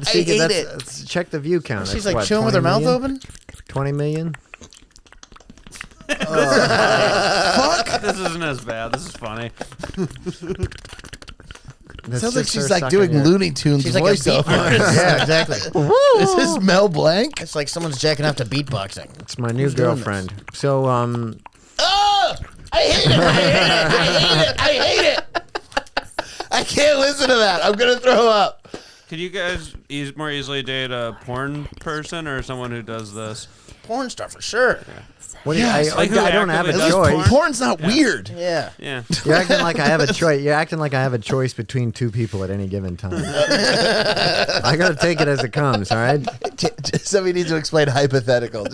See, I hate it. that's- check the view count. She's It's like what, chewing with her 20 mouth million? open? 20 million? This isn't as bad. This is funny. That's Sounds like just she's her like sucking doing your- Looney Tunes She's like a voiceover. beatboxer. Yeah, exactly. This is Mel Blanc. It's like someone's jacking off to beatboxing. It's my new Who's doing girlfriend. So, Oh! I hate it. I hate it. I hate it. I can't listen to that. I'm going to throw up. Could you guys more easily date a porn person or someone who does this? Porn star for sure. what do you, Yes. Like who I don't have a actively does choice. porn? Porn's not weird. Yeah. Yeah. You're acting like I have a choice. You're acting like I have a choice between two people at any given time. I gotta take it as it comes. All right. Somebody needs to explain hypothetical.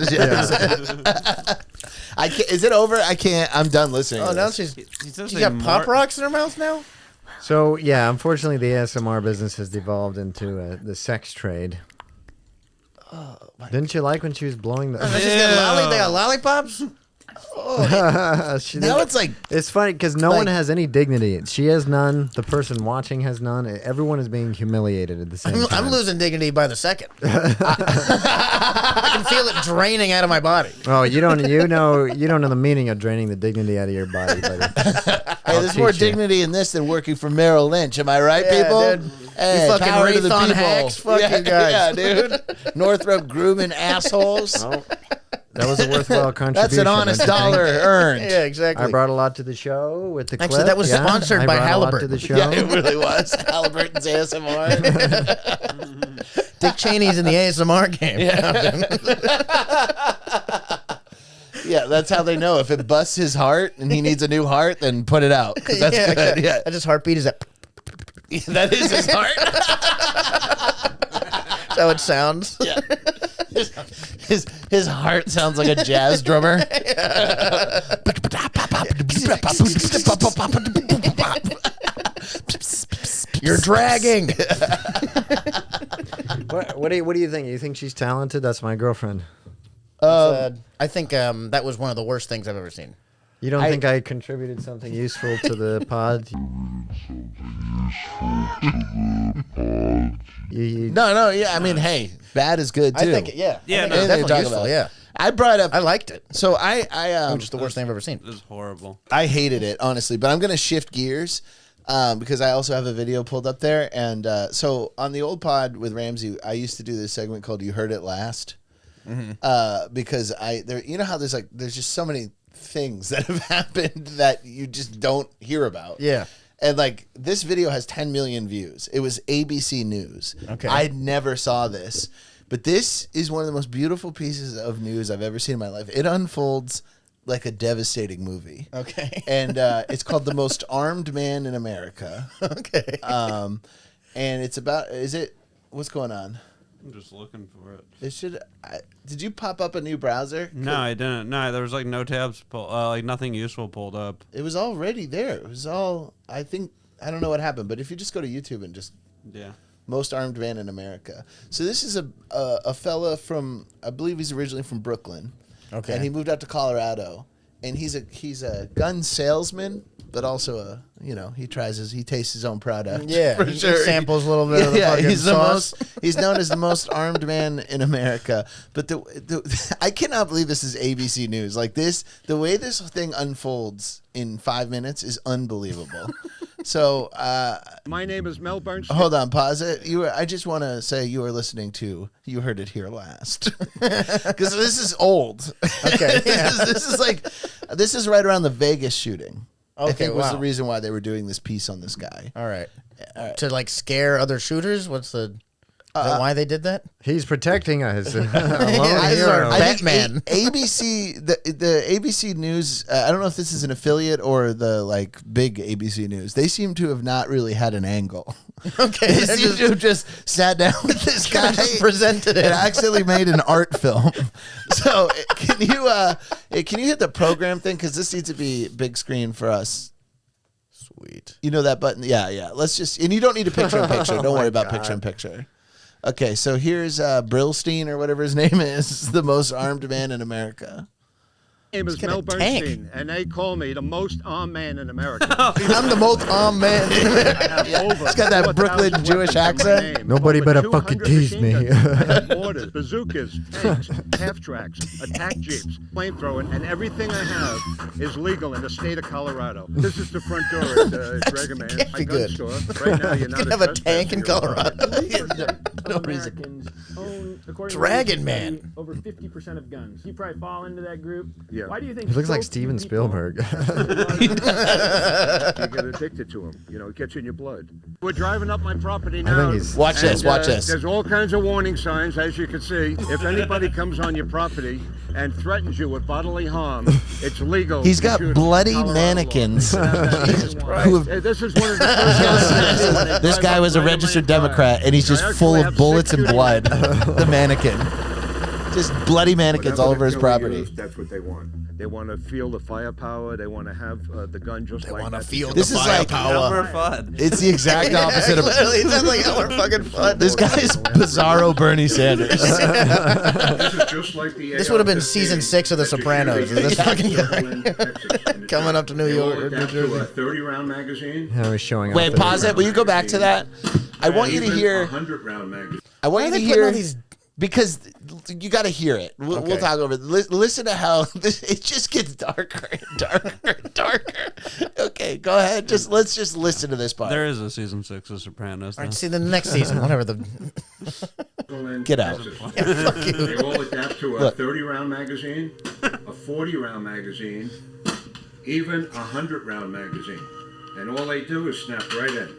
I can't, is it over? I can't. I'm done listening. Oh, to now this. she's He says she they got more- pop rocks in her mouth now? So yeah, unfortunately, the ASMR business has devolved into the sex trade. Didn't you like when she was blowing the? She's got they got lollipops? She Now did- it's like It's funny because no one has any dignity. She has none. The person watching has none. Everyone is being humiliated at the same time. I'm losing dignity by the second. I can feel it draining out of my body. Oh, you don't know the meaning of draining the dignity out of your body, buddy. hey, there's more teach you. dignity in this than working for Merrill Lynch. Am I right, Yeah, people? dude. Hey, You fucking power to the Wraith on people. hacks, fuck yeah, you guys. Yeah, dude. Northrop Grumman assholes. Oh, that was a worthwhile contribution. That's an honest don't you think? dollar earned. Yeah, exactly. I brought a lot to the show with the clip. Actually, that was sponsored I by brought a lot to Halliburton. the show. Yeah, it really was. Halliburton's ASMR. Dick Cheney's in the ASMR game. Yeah, that's how they know. If it busts his heart and he needs a new heart, then put it out. 'Cause that's Yeah. good. Yeah. That just heartbeat is that. That is his heart. That's how it sounds. Yeah. His heart sounds like a jazz drummer. You're dragging. What do you think? You think she's talented? That's my girlfriend. I think that was one of the worst things I've ever seen. You don't think I contributed something useful to the pod? No, yeah. I mean, hey, bad is good too. I think, yeah. Yeah, I no. think it's definitely Talk useful, about it. yeah. I brought up. I liked it. So It was just the worst thing I've ever seen. It was horrible. I hated it, honestly, but I'm going to shift gears because I also have a video pulled up there. And so on the old pod with Ramsey, I used to do this segment called You Heard It Last. Because you know how there's just so many things that have happened that you just don't hear about. Yeah. And like this video has 10 million views. It was ABC News. Okay. I never saw this, but this is one of the most beautiful pieces of news I've ever seen in my life. It unfolds like a devastating movie. Okay. And it's called The Most Armed Man in America. Okay. And it's about, what's going on? I'm just looking for it. Did you pop up a new browser? No, I didn't. No, there was like no tabs, like nothing useful pulled up. It was already there. It was all, I don't know what happened, but if you just go to YouTube and just Yeah. Most Armed Man in America. So this is a fella from, I believe he's originally from Brooklyn. Okay. And he moved out to Colorado, and he's a gun salesman, but also he tastes his own product. Yeah, for he sure. samples a little bit of the fucking he's sauce. he's known as the most armed man in America. But I cannot believe this is ABC News. Like the way this thing unfolds in 5 minutes is unbelievable. So My name is Mel Bernstein. hold on, pause it. I just want to say you are listening to You Heard It Here Last, because this is old. Okay, this is right around the Vegas shooting. I Okay, think was the wow. reason why they were doing this piece on this guy. All right. To like scare other shooters? Is that why they did that? He's protecting us. A lone this is our hero. I think Batman. ABC, the ABC News. I don't know if this is an affiliate or the like big ABC News. They seem to have not really had an angle. Okay. They they're seem to have just sat down with this guy just presented it. and accidentally made an art film. So can you hit the program thing, because this needs to be big screen for us. Sweet. You know that button? Yeah. Let's just, and you don't need a picture in picture. Don't worry about picture in picture. Okay, so here's Brillstein or whatever his name is, the most armed man in America. My name is get Mel a tank. Bernstein, and they call me the most armed man in America. I'm the most armed man. He's got that Brooklyn Jewish accent. Nobody better fucking tease me. Mortars, bazookas, tanks, half-tracks, attack jeeps, flamethrower, and everything I have is legal in the state of Colorado. This is the front door at Dragonman, can't my be gun good. store. Right now, you're not have a tank in Colorado. No Americans own, according Dragon to Man. study, over 50% of guns. You probably fall into that group. Yeah. Why do you think He looks so like few Steven people Spielberg. You get addicted to them. It gets in your blood. We're driving up my property now. think he's- Watch this, and, watch this. There's all kinds of warning signs, as you can see. If anybody comes on your property and threatens you with bodily harm, it's legal. He's to got shoot bloody Colorado law. mannequins. Jesus Who have- This is one of the first This guy was a registered Democrat, and he's just full of bullets and blood. The mannequin. Just bloody mannequins all over his property. That's what they want. They want to feel the firepower. They want to have the gun just like want to that. feel This the is like- firepower. Never fun. It's the exact opposite of. Literally, that's like how we're fucking fun. This guy's bizarro Bernie Sanders. This is just like the This would have been AR-15 season 6 of The that you Sopranos. shoot This at fucking Brooklyn, Texas, and Coming up to New they all York or New adapt to Jersey. a 30-round magazine. Now he's showing Wait, off the- pause it. Will you go back to that? I want you to Even hear. a 100-round magazine. I want Why you are to they putting all hear these? because you got to hear it. We'll Okay. talk over it. Listen to how it just gets darker and darker and darker. Okay, go ahead. Let's just listen to this part. There is a season 6 of Sopranos. All right, though. see the next season, whatever the. Get out. They all adapt to a Look. 30-round magazine, a 40-round magazine, even a 100-round magazine. And all they do is snap right in.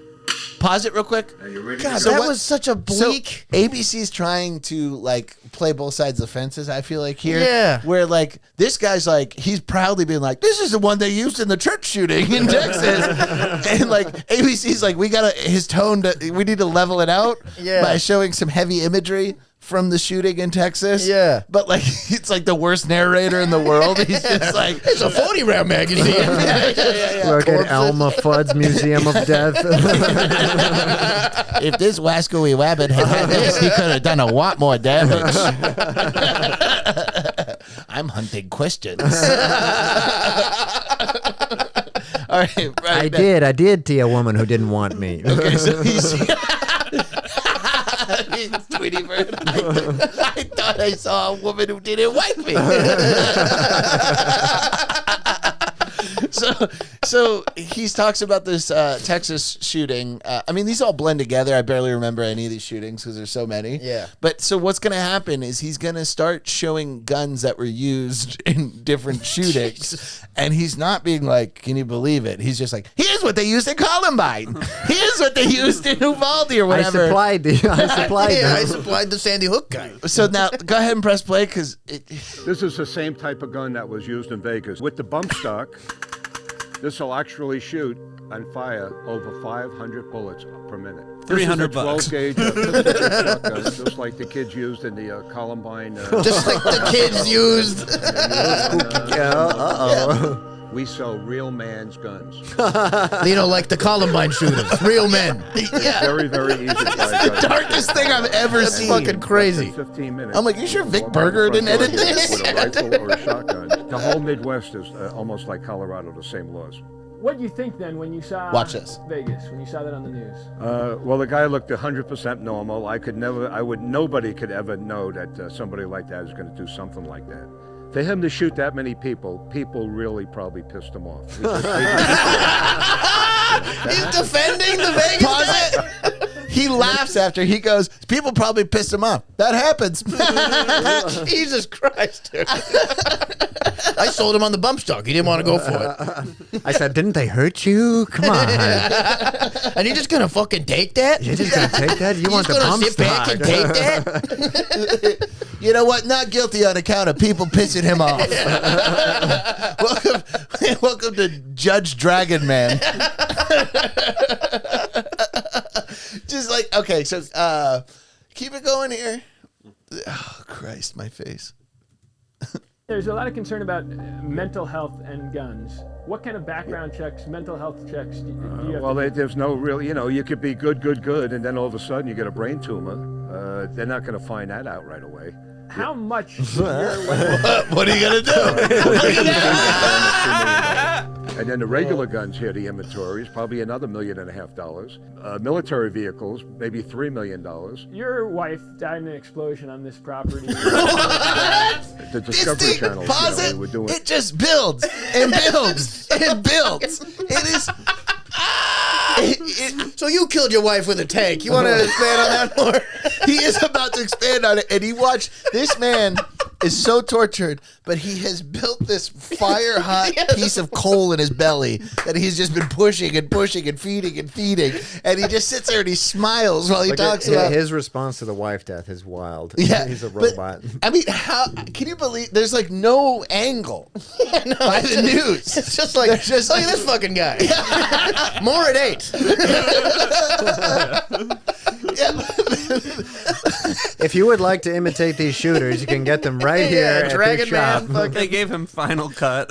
Pause it real quick. And you're ready God, to So that what- was such a bleak. So ABC's trying to like play both sides of the fences. I feel like here, Yeah. where like this guy's like he's proudly being like, this is the one they used in the church shooting in Texas, and like ABC's like we need to level it out Yeah. by showing some heavy imagery. from the shooting in Texas. Yeah. But like, it's like the worst narrator in the world. He's just like, It's a 40-round magazine. Look at Elma Fudd's Museum of Death. if this Wascoey Wabbit had this, he could have done a lot more damage. I'm hunting questions. All right, I did to a woman who didn't want me. Okay, so he's Tweety Bird. I thought I saw a woman who didn't like me. So he talks about this Texas shooting. I mean, these all blend together. I barely remember any of these shootings because there's so many. Yeah. But so what's going to happen is he's going to start showing guns that were used in different shootings. And he's not being like, can you believe it? He's just like, here's what they used in Columbine. Here's what they used in Uvalde or I whatever. supplied I them. supplied the Sandy Hook guy. So now go ahead and press play because This is the same type of gun that was used in Vegas. With the bump stock, this will actually shoot and fire over 500 bullets per minute. $300 12 gauge shotgun, just like the kids used in the Columbine. Just like the kids used. We sell real man's guns. You know, like the Columbine shooters. Real men. Very, very easy to buy guns. darkest thing I've ever That's seen. fucking crazy. In 15 minutes. I'm like, you sure Vic Berger didn't edit this? With a rifle or a shotgun. The whole Midwest is almost like Colorado, the same laws. What do you think then when you saw Watch this. Vegas, when you saw that on the news? Well, the guy looked 100% normal. Nobody could ever know that somebody like that is going to do something like that. For him to shoot that many people really probably pissed him off. He's defending the Vegas Pause guy. it. He laughs after he goes, people probably pissed him off. That happens. Jesus Christ, dude. I sold him on the bump stock. He didn't want to go for it. I said, didn't they hurt you? Come on. And you're just going to fucking take that? You're just going to take that? You You're want the just bump sit back stock. and take that? You know what? Not guilty on account of people pissing him off. welcome to Judge Dragonman. Just like, okay, so keep it going here. Oh, Christ, my face. There's a lot of concern about mental health and guns. What kind of background checks, mental health checks do you have? Well, there's no real, you could be good, and then all of a sudden you get a brain tumor. They're not going to find that out right away. How much? What are you going to do? And then the regular guns here, the inventory is probably another $1.5 million. Military vehicles, maybe $3 million. Your wife died in an explosion on this property. The Discovery Channel. Pause it. We're doing. It just builds and builds and builds. It is. So you killed your wife with a tank. You want to expand on that more? He is about to expand on it, and he watched. This man is so tortured, but he has built this fire-hot piece of coal in his belly that he's just been pushing and pushing and feeding, and he just sits there and he smiles while he talks about. His response to the wife death is wild. Yeah, He's a but, robot. I mean, how can you believe? There's like no angle by the news. It's just like, There's just look at this fucking guy. More at 8. If you would like to imitate these shooters, you can get them right here at this Dragon shop. Man. They gave him Final Cut.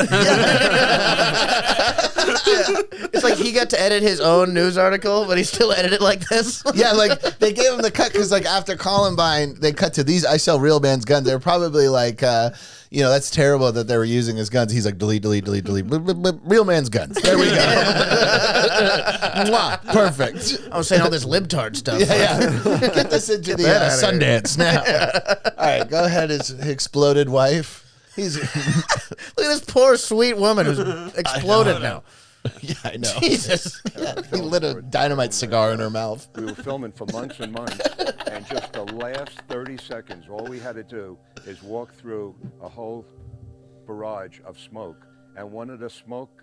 It's like he got to edit his own news article, but he still edited it like this. Yeah, like they gave him the cut because like after Columbine, they cut to these. I sell real man's guns. They're probably like, that's terrible that they were using his guns. He's like, delete. Real man's guns. There we go. Mwah, perfect. I was saying all this libtard stuff. Yeah. Get this into the Sundance now. All right, go ahead. His exploded wife. He's Look at this poor sweet woman who's exploded now. yeah, I know. Jesus. Yeah, he lit a dynamite cigar in her mouth. We were filming for months and months, and just the last 30 seconds, all we had to do is walk through a whole barrage of smoke, and one of the smoke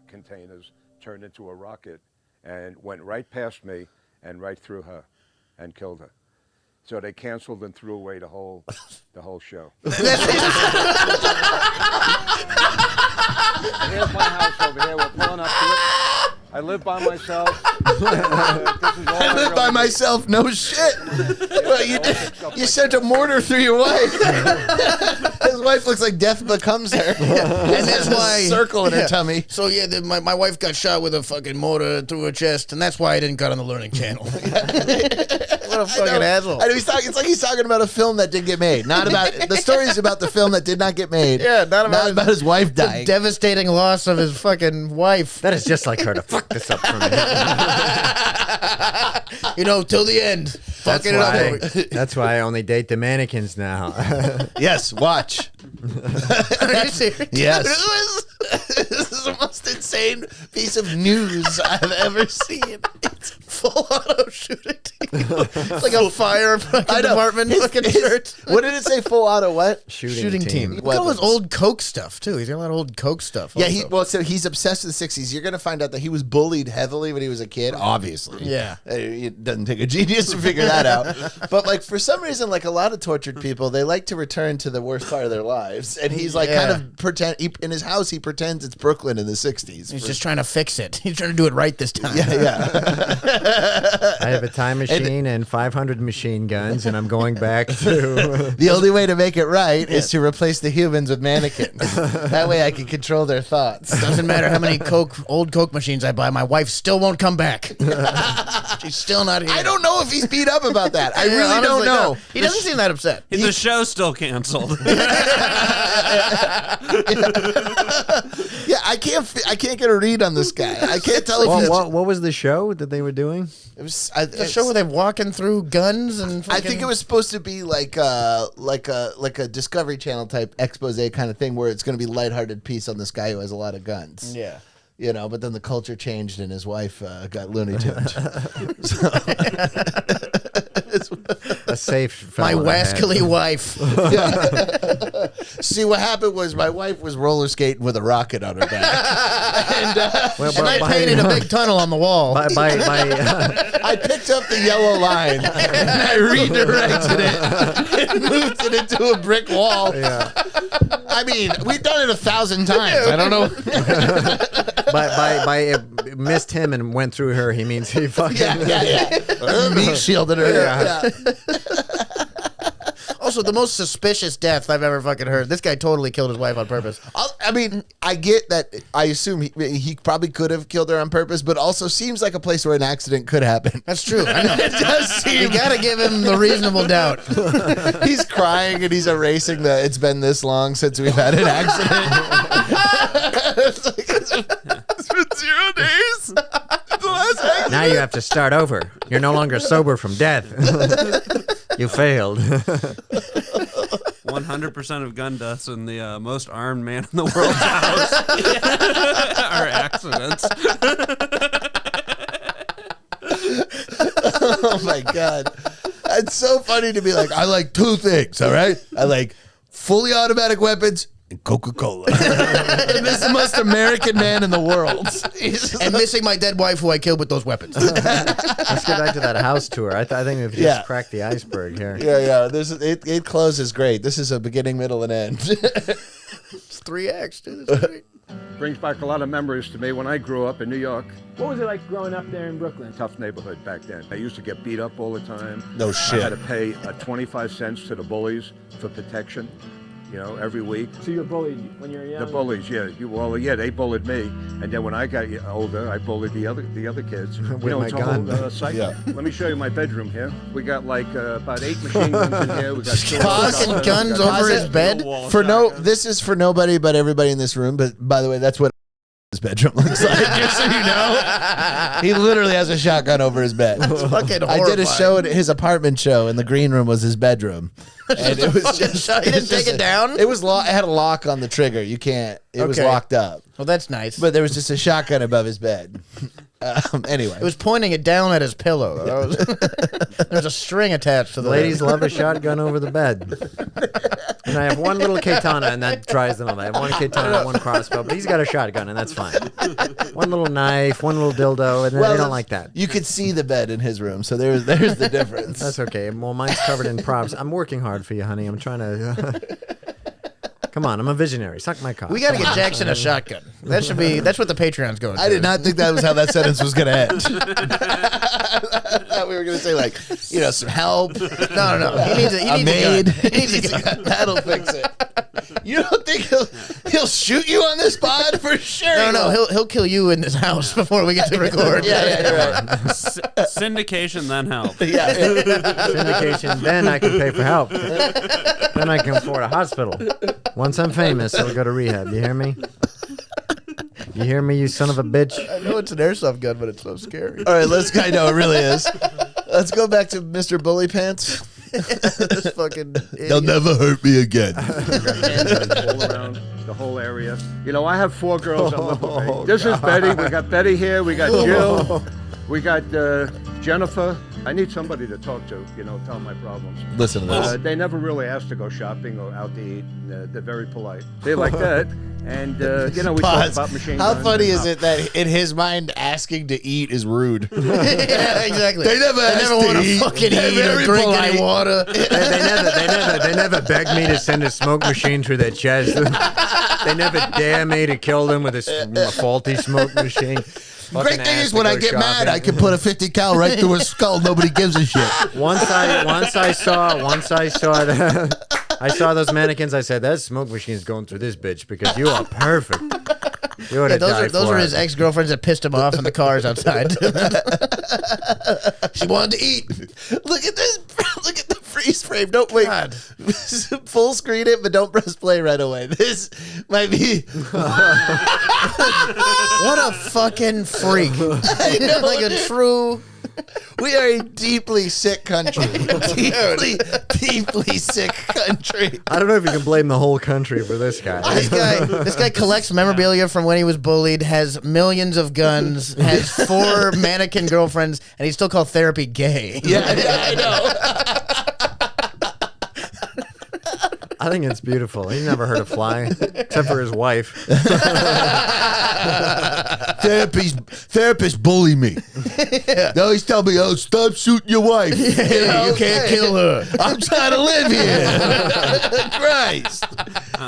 containers turned into a rocket and went right past me and right through her and killed her. So they canceled and threw away the whole show. And here's my house over here. We're pulling up to it. I live by myself. I live by myself. No shit. Well, you sent a mortar through your wife. His wife looks like death becomes her. And that's why circle in her tummy. So yeah, my wife got shot with a fucking mortar through her chest, and that's why I didn't cut on the Learning Channel. What a fucking asshole! I know it's like he's talking about a film that didn't get made. Not about the story is about the film that did not get made. Yeah, not about his wife the dying. devastating loss of his fucking wife. That is just like her to fuck this up for me. Till the end. Fucking it up. That's why I only date the mannequins now. Yes, watch. Are you serious? Yes. This is the most insane piece of news I've ever seen. It's Full auto shooting team. It's like a fire fucking department fucking shirt. What did it say? Full auto what? Shooting team. Look at all Weapons. his old Coke stuff too. He's got a lot of old Coke stuff. Yeah, also. so he's obsessed with the 60s. You're going to find out that he was bullied heavily when he was a kid, obviously. Yeah. It doesn't take a genius to figure that out. But like for some reason, like a lot of tortured people, they like to return to the worst part of their lives. And he's like kind of in his house, he pretends it's Brooklyn in the 60s. He's just trying to fix it. He's trying to do it right this time. Yeah. I have a time machine and 500 machine guns, and I'm going back to. The only way to make it right is to replace the humans with mannequins. That way I can control their thoughts. Doesn't matter how many old Coke machines I buy, my wife still won't come back. She's still not here. I don't know if he's beat up about that. I really don't know. No. He doesn't seem that upset. The show's still canceled. Yeah, I can't get a read on this guy. I can't tell if he's. What was the show that they were doing? It was The show where they're walking through guns and I think it was supposed to be like a Discovery Channel type expose kind of thing where it's going to be lighthearted piece on this guy who has a lot of guns. Yeah. But then the culture changed and his wife got Looney Tunes. A safe. My fellow to have. wascally wife. See, what happened was my wife was roller skating with a rocket on her back. Well, And I painted a big tunnel on the wall. by I picked up the yellow line and I redirected it and moved it into a brick wall. Yeah. I mean, we've done it 1,000 times. I don't know. by missed him and went through her. He means he fucking. Me shielded her. Yeah. Also, the most suspicious death I've ever fucking heard. This guy totally killed his wife on purpose. I mean, I get that. I assume he probably could have killed her on purpose, but also seems like a place where an accident could happen. That's true. I know. It does seem. You gotta give him the reasonable doubt. He's crying and he's erasing the. It's been this long since we've had an accident. It's been 0 days. The last accident. Now you have to start over. You're no longer sober from death. You failed. 100% of gun deaths in the most armed man in the world's house are accidents. Oh my god, it's so funny to be like, I like two things. All right, I like fully automatic weapons and Coca-Cola. And this is the most American man in the world. And missing my dead wife who I killed with those weapons. Let's get back to that house tour. I think we've just cracked the iceberg here. Yeah. It closes great. This is a beginning, middle, and end. It's 3 acts, dude. It's great. Brings back a lot of memories to me when I grew up in New York. What was it like growing up there in Brooklyn? Tough neighborhood back then. I used to get beat up all the time. No I shit. had to pay 25 cents to the bullies for protection, every week. So you were bullied when you were young? The bullies, yeah. They bullied me, and then when I got older, I bullied the other kids. With my it's a gun. whole cycle. Yeah. Let me show you my bedroom here. We got like about 8 machine guns in here. We got Tossing guns over his bed. This is for nobody but everybody in this room. But by the way, that's what his bedroom looks like. Just so you know, he literally has a shotgun over his bed. Fucking I did a horrifying. show at his apartment show, and the green room was his bedroom. And it was just He didn't take it down? It was it had a lock on the trigger. You can't. It was Okay. locked up. Well, that's nice. But there was just a shotgun above his bed. Anyway, it was pointing it down at his pillow. There's a string attached to the Ladies love a shotgun over the bed. And I have one little katana, and that dries them all. I have one katana, one crossbow, but he's got a shotgun, and that's fine. One little knife, one little dildo, and they don't like that. You could see the bed in his room, so there's the difference. That's okay. Well, mine's covered in props. I'm working hard for you, honey. I'm trying to Come on, I'm a visionary. Suck my cock. We got to get Jackson a shotgun. That's what the Patreon's going to. I did not think that was how that sentence was going to end. I thought we were going to say, like, some help. No. He needs a maid. gun. He needs a gun. That'll fix it. You don't think he'll shoot you on this pod? For sure. No, he'll kill you in this house before we get to record. Yeah, you're right. Syndication, then help. Yeah. Syndication, then I can pay for help. Then I can afford a hospital. Once I'm famous, I'll go to rehab. You hear me? You hear me, you son of a bitch? I know it's an airsoft gun, but it's so scary. All right, I know it really is. Let's go back to Mr. Bully Pants. This fucking They'll never hurt me again. all around the whole area. I have 4 girls that live with me. This is Betty. We got Betty here. We got Jill. We got Jennifer. I need somebody to talk to, tell my problems. Listen to this. They never really ask to go shopping or out to eat. They're very polite. They like that. And, we talk about machine guns. How funny is it that in his mind, asking to eat is rude? Yeah, exactly. They never want to fucking eat or drink any water. They never begged me to send a smoke machine through their chest. They never dare me to kill them with a faulty smoke machine. Great thing is when I get mad, I can put a 50 cal right through his skull. Nobody gives a shit. Once I saw those mannequins, I said, that smoke machine's going through this bitch because you are perfect. You ought to die those for are it. his ex-girlfriends that pissed him off in the cars outside. She wanted to eat. Look at this. Look at the freeze frame. Don't wait. God. Full screen it, but don't press play right away. This might be. What a fucking freak. Like a true... We are a deeply sick country. deeply sick country. I don't know if you can blame the whole country for this guy. This guy collects memorabilia from when he was bullied, has millions of guns, has 4 mannequin girlfriends, and he's still called therapy gay. Yeah, I know. I think it's beautiful. He never heard of flying, except for his wife. Therapists bully me. They always tell me, "Oh, stop shooting your wife. You can't kill her. I'm trying to live here." Christ.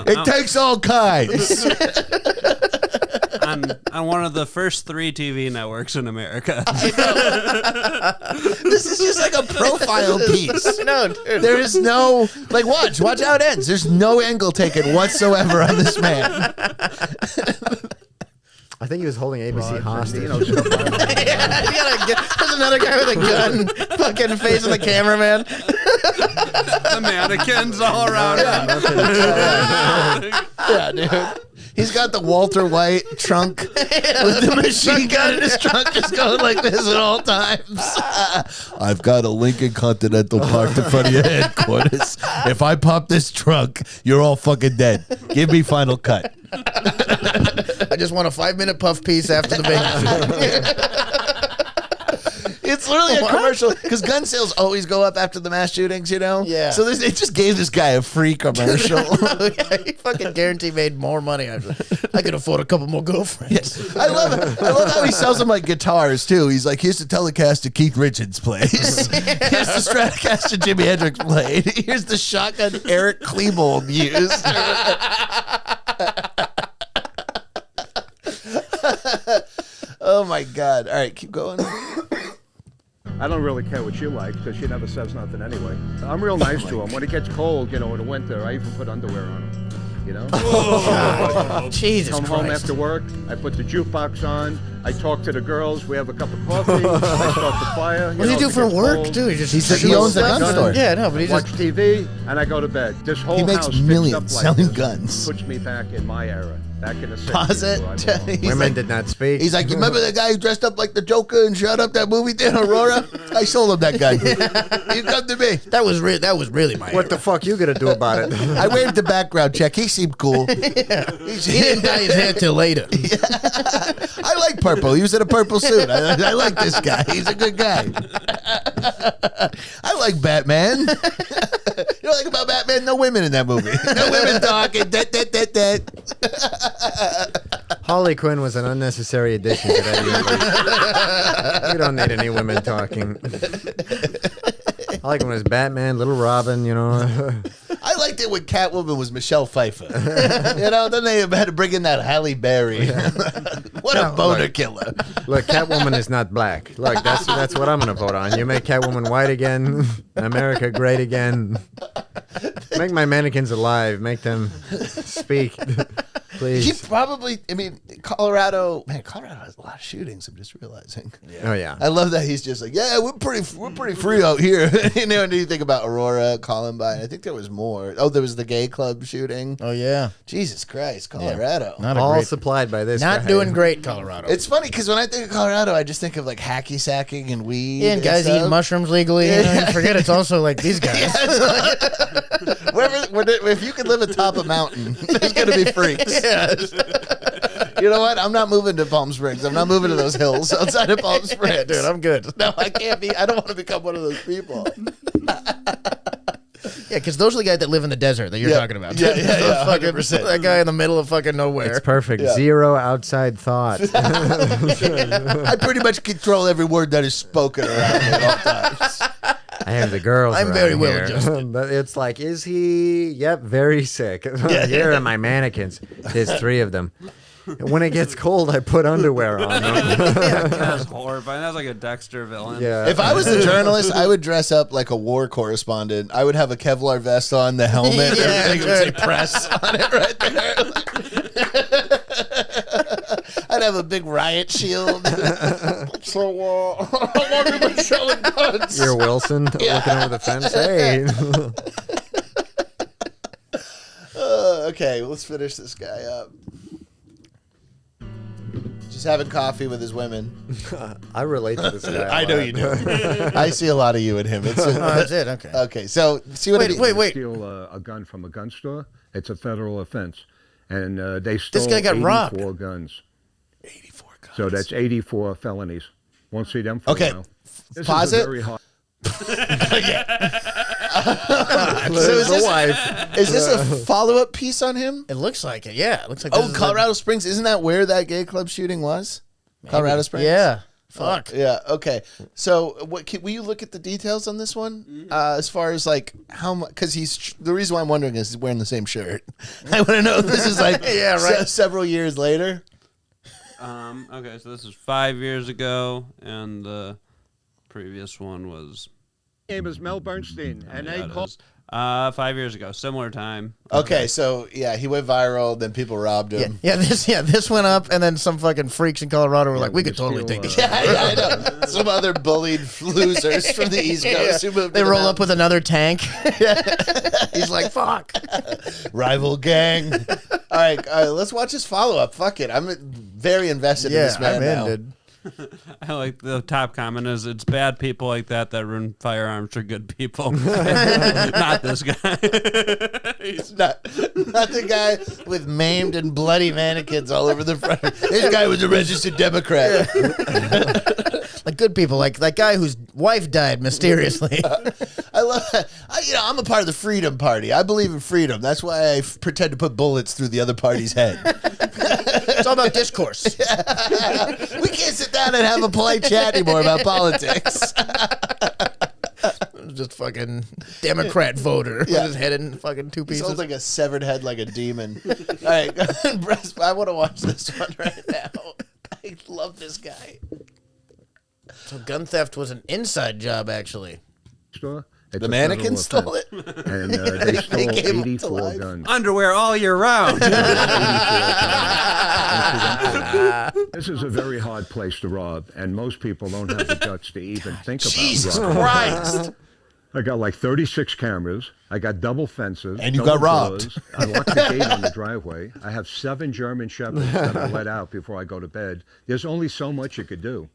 It takes all kinds. On one of the first 3 TV networks in America. This is just like a profile piece. No, dude. There is no, watch how it ends. There's no angle taken whatsoever on this man. I think he was holding ABC hostage. Stuff like that. There's another guy with a gun fucking facing the cameraman. The mannequins all around him. Yeah, dude. He's got the Walter White trunk with the machine gun in his trunk, just going like this at all times. I've got a Lincoln Continental parked in front of your headquarters. If I pop this trunk, you're all fucking dead. Give me final cut. I just want a 5-minute puff piece after the big. It's literally a commercial because gun sales always go up after the mass shootings, Yeah. So it just gave this guy a free commercial. He fucking guaranteed made more money. I could afford a couple more girlfriends. I love it. I love how he sells them like guitars too. He's like, here's the Telecaster Keith Richards plays. Here's the Stratocaster Jimi Hendrix played. Here's the shotgun Eric Klebold used. Oh my God. All right, keep going. I don't really care what she likes because she never says nothing anyway. I'm real nice to him. When it gets cold, in the winter, I even put underwear on him. Jesus Come Christ. home after work, I put the jukebox on, I talk to the girls, we have a cup of coffee, I start the fire. What does he do for work, too? He said he owns a gun store. Yeah, no, but he Watch just... TV, and I go to bed. This whole He makes house fixed millions up like selling this guns. puts me back in my era, back in the 60s. Pause it. where I belong. He's Women like, did not speak. he's like, you remember that guy who dressed up like the Joker and shot up that movie theater, Aurora? I sold him that guy. He come to me. That was really my What the fuck you gonna do about it? I waved the background check. He seemed cool. He didn't dye his hair till later. I like purple. He was in a purple suit. I like this guy. He's a good guy. I like Batman. You know like about Batman? No women in that movie. No women talking. Harley Quinn was an unnecessary addition to that universe. You don't need any women talking. I like when it was Batman, Little Robin, I liked it when Catwoman was Michelle Pfeiffer. You know, then they had to bring in that Halle Berry. What a boner killer. Look, Catwoman is not black. Look, that's what I'm gonna vote on. You make Catwoman white again, America great again. Make my mannequins alive. Make them speak, please. He probably, I mean, Colorado has a lot of shootings. I'm just realizing. Oh yeah. I love that he's just like, yeah, we're pretty free out here. You know, and you think about Aurora, Columbine. I think there was more. Oh, there was the gay club shooting. Oh yeah. Jesus Christ, Colorado. Not a All great, supplied by this not guy. doing great, Colorado. It's funny because when I think of Colorado, I just think of like hacky sacking and weed. Yeah, and guys stuff. eating mushrooms legally. You know, you forget it's also like these guys. If you can live atop a mountain, there's gonna be freaks. You know what? I'm not moving to Palm Springs. I'm not moving to those hills outside of Palm Springs. Dude, I'm good. No, I can't be. I don't want to become one of those people. Yeah, because those are the guys that live in the desert that you're Yeah. talking about. Yeah, Those yeah, fucking- 100%. That guy in the middle of fucking nowhere. It's perfect. Yeah. Zero outside thought. I pretty much control every word that is spoken around me at all times. I have the girls. I'm around very well here. adjusted. But it's like, is he? Yep, very sick. Here are my mannequins. There's 3 of them. When it gets cold, I put underwear on them. That's horrifying. That's like a Dexter villain. Yeah. If I was a journalist, I would dress up like a war correspondent. I would have a Kevlar vest on, the helmet, Yeah, everything would say press on it right there. I'd have a big riot shield. So, how long have you been selling guns? You're Wilson looking over the fence. Hey. Okay, let's finish this guy up. Just having coffee with his women. I relate to this guy. I know you do. I see a lot of you in him. It's Oh, that's it. Okay. okay, so see what Wait. Steal a gun from a gun store, it's a federal offense. And they stole guy got 84 robbed. guns. 84 guns. So that's 84 felonies. Won't see them for Okay. a while. This Pause is a it. very hard. So the wife. is this a follow-up piece on him? It looks like it. Yeah, it looks like. this Oh, is Colorado Springs. Isn't that where that gay club shooting was? Colorado Springs? Yeah. Fuck. Yeah, okay. So will you look at the details on this one? As far as like how much, because the reason why I'm wondering is he's wearing the same shirt. I want to know if this is like Yeah, right. several years later. Okay, so this is 5 years ago, and the previous one was. Name is Mel Bernstein, and Yeah, they it call. is. 5 years ago, similar time. Okay, so yeah, he went viral, then people robbed him. This went up, and then some fucking freaks in Colorado were like, "We could totally take this." Yeah, I know. Some other bullied losers from the East Coast who moved They to the roll up with mountains. another tank. He's like, "Fuck." Rival gang. All right, let's watch his follow-up. Fuck it. I'm very invested in this man I'm now. in, dude. I like the top comment is it's bad people like that ruin firearms for good people. Not this guy. He's not the guy with maimed and bloody mannequins all over the front. This guy was a registered Democrat. Like good people, like that guy whose wife died mysteriously. I love that. I'm a part of the Freedom Party. I believe in freedom. That's why I pretend to put bullets through the other party's head. It's all about discourse. We can't sit down and have a polite chat anymore about politics. Just fucking Democrat voter with his head in fucking 2 He pieces. sounds like a severed head like a demon. All right, I want to watch this one right now. I love this guy. So gun theft was an inside job, actually. Store. It's The a mannequin federal stole it. offense. And they stole came up to 84 life. guns. Underwear all year round. This is a very hard place to rob, and most people don't have the guts to even think about Jesus robbing. Christ. I got like 36 cameras. I got double fences. And you double got robbed. doors. I locked the gate on the driveway. I have 7 German Shepherds that I let out before I go to bed. There's only so much you could do.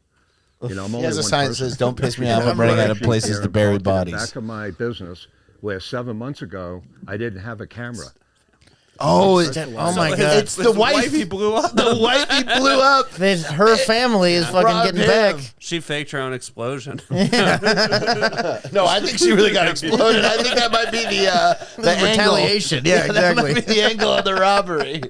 You know, I'm He only has a one sign that person. says, "Don't piss me You know, off. I'm running out of actually places here to in bury Park, in bodies." the back of my business, where 7 months ago I didn't have a camera. Oh, Oh my god. it's the wife he blew up. The wife he blew up. Her family is fucking Robbed getting him. back. She faked her own explosion. No, I think she really got exploded. I think that might be the angle. Retaliation. Yeah, That might exactly. be the angle of the robbery.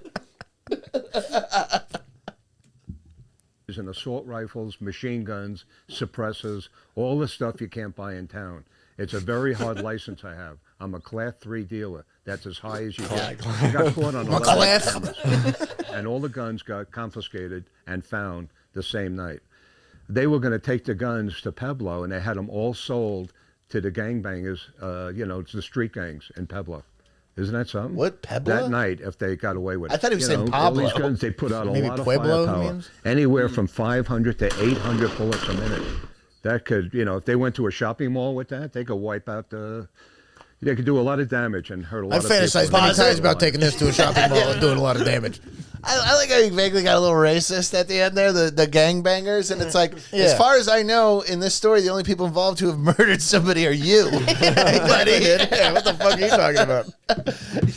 And assault rifles, machine guns, suppressors, all the stuff you can't buy in town. It's a very hard license I have. I'm a Class 3 dealer. That's as high as you get. I got caught on 11 cameras. And all the guns got confiscated and found the same night. They were going to take the guns to Pueblo, and they had them all sold to the gangbangers, to the street gangs in Pueblo. Isn't that something? What, Pueblo? That night, if they got away with it. I thought he was saying All Pablo. these guns, they put out Maybe a lot Pueblo of firepower. means? Anywhere from 500 to 800 bullets a minute. That could, if they went to a shopping mall with that, they could wipe out they could do a lot of damage and hurt a lot I've of people. fantasized many times about taking this to a shopping mall and doing a lot of damage. I like how you vaguely got a little racist at the end there, the gangbangers, and it's like, Yeah. as far as I know, in this story, the only people involved who have murdered somebody are you, buddy. Yeah, what the fuck are you talking about?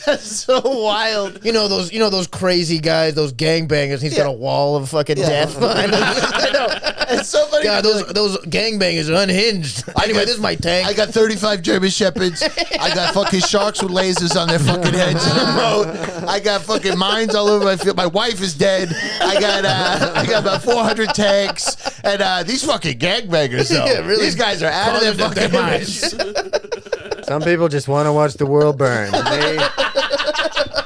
That's so wild. You know those crazy guys, those gangbangers. He's got a wall of fucking death behind him. I know. It's so funny. God, those gangbangers are unhinged. Anyway, this is my tank. I got 35 German Shepherds. I got fucking sharks with lasers on their fucking heads in the moat. I got fucking mines all over my field. My wife is dead. I got about 400 tanks. And these fucking gangbangers, though. Yeah, really. These guys are out of their Calling them fucking dead minds. Some people just want to watch the world burn.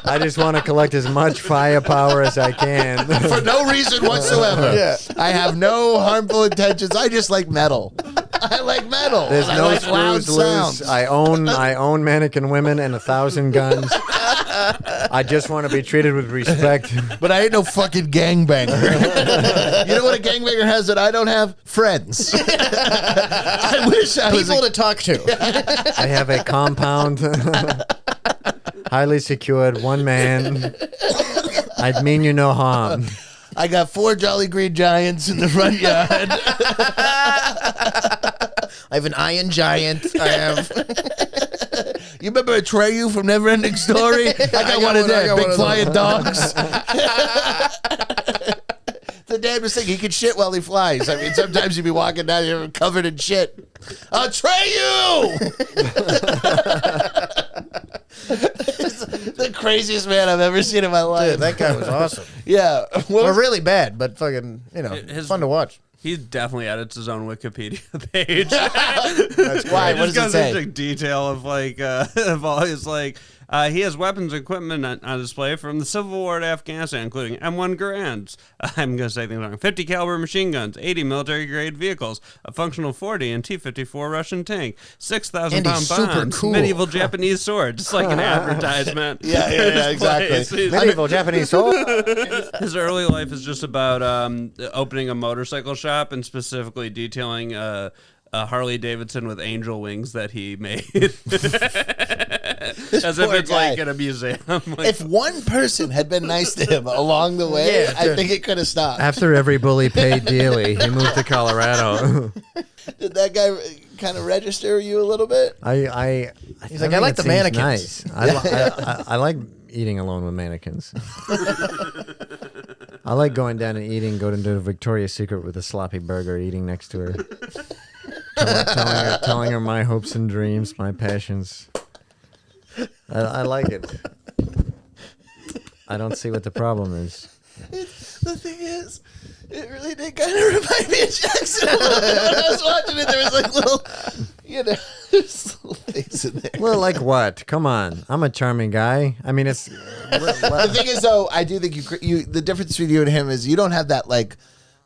I just want to collect as much firepower as I can. For no reason whatsoever. Yeah. I have no harmful intentions. I just like metal. I like metal. There's I no like loud screws loose. sounds. I own mannequin women and 1,000 guns. I just want to be treated with respect. But I ain't no fucking gangbanger. You know what a gangbanger has that I don't have? Friends. I wish I was People to talk to. I have a compound, highly secured, one man. I'd mean you no harm. I got 4 Jolly Green Giants in the front yard. I have an Iron Giant. I have. You remember Atreyu from Neverending Story? I got one of them. Big flying dogs. The dad was saying he could shit while he flies. I mean, sometimes you'd be walking down here covered in shit. Atreyu! The craziest man I've ever seen in my life. Dude, that guy was awesome. Yeah. What Or was- really bad, but fucking, fun to watch. He definitely edits his own Wikipedia page. That's why. He What just does it goes say? into detail of of all his he has weapons and equipment on display from the Civil War to Afghanistan, including M1 Garands. I'm going to say things wrong. 50 caliber machine guns, 80 military grade vehicles, a functional 40 and T-54 Russian tank, 6,000 And he's pound super bombs, cool. medieval Japanese sword, just like an advertisement. Yeah, exactly. Medieval Japanese sword. His early life is just about opening a motorcycle shop and specifically detailing a Harley Davidson with angel wings that he made. As if poor it's guy. like in a museum. If one person had been nice to him along the way, Yeah, I think it could have stopped. After every bully paid dearly, he moved to Colorado. Did that guy kind of register you a little bit? He's like, "I like the mannequins." Nice. I like eating alone with mannequins. I like going down and going to Victoria's Secret with a sloppy burger, eating next to her, telling her my hopes and dreams, my passions. I like it. I don't see what the problem is. The thing is, it really did kind of remind me of Jackson a little bit. When I was watching it, there was like little, there's little things in there. Well, like what? Come on. I'm a charming guy. I mean, it's... The thing is, though, I do think you the difference between you and him is you don't have that, like,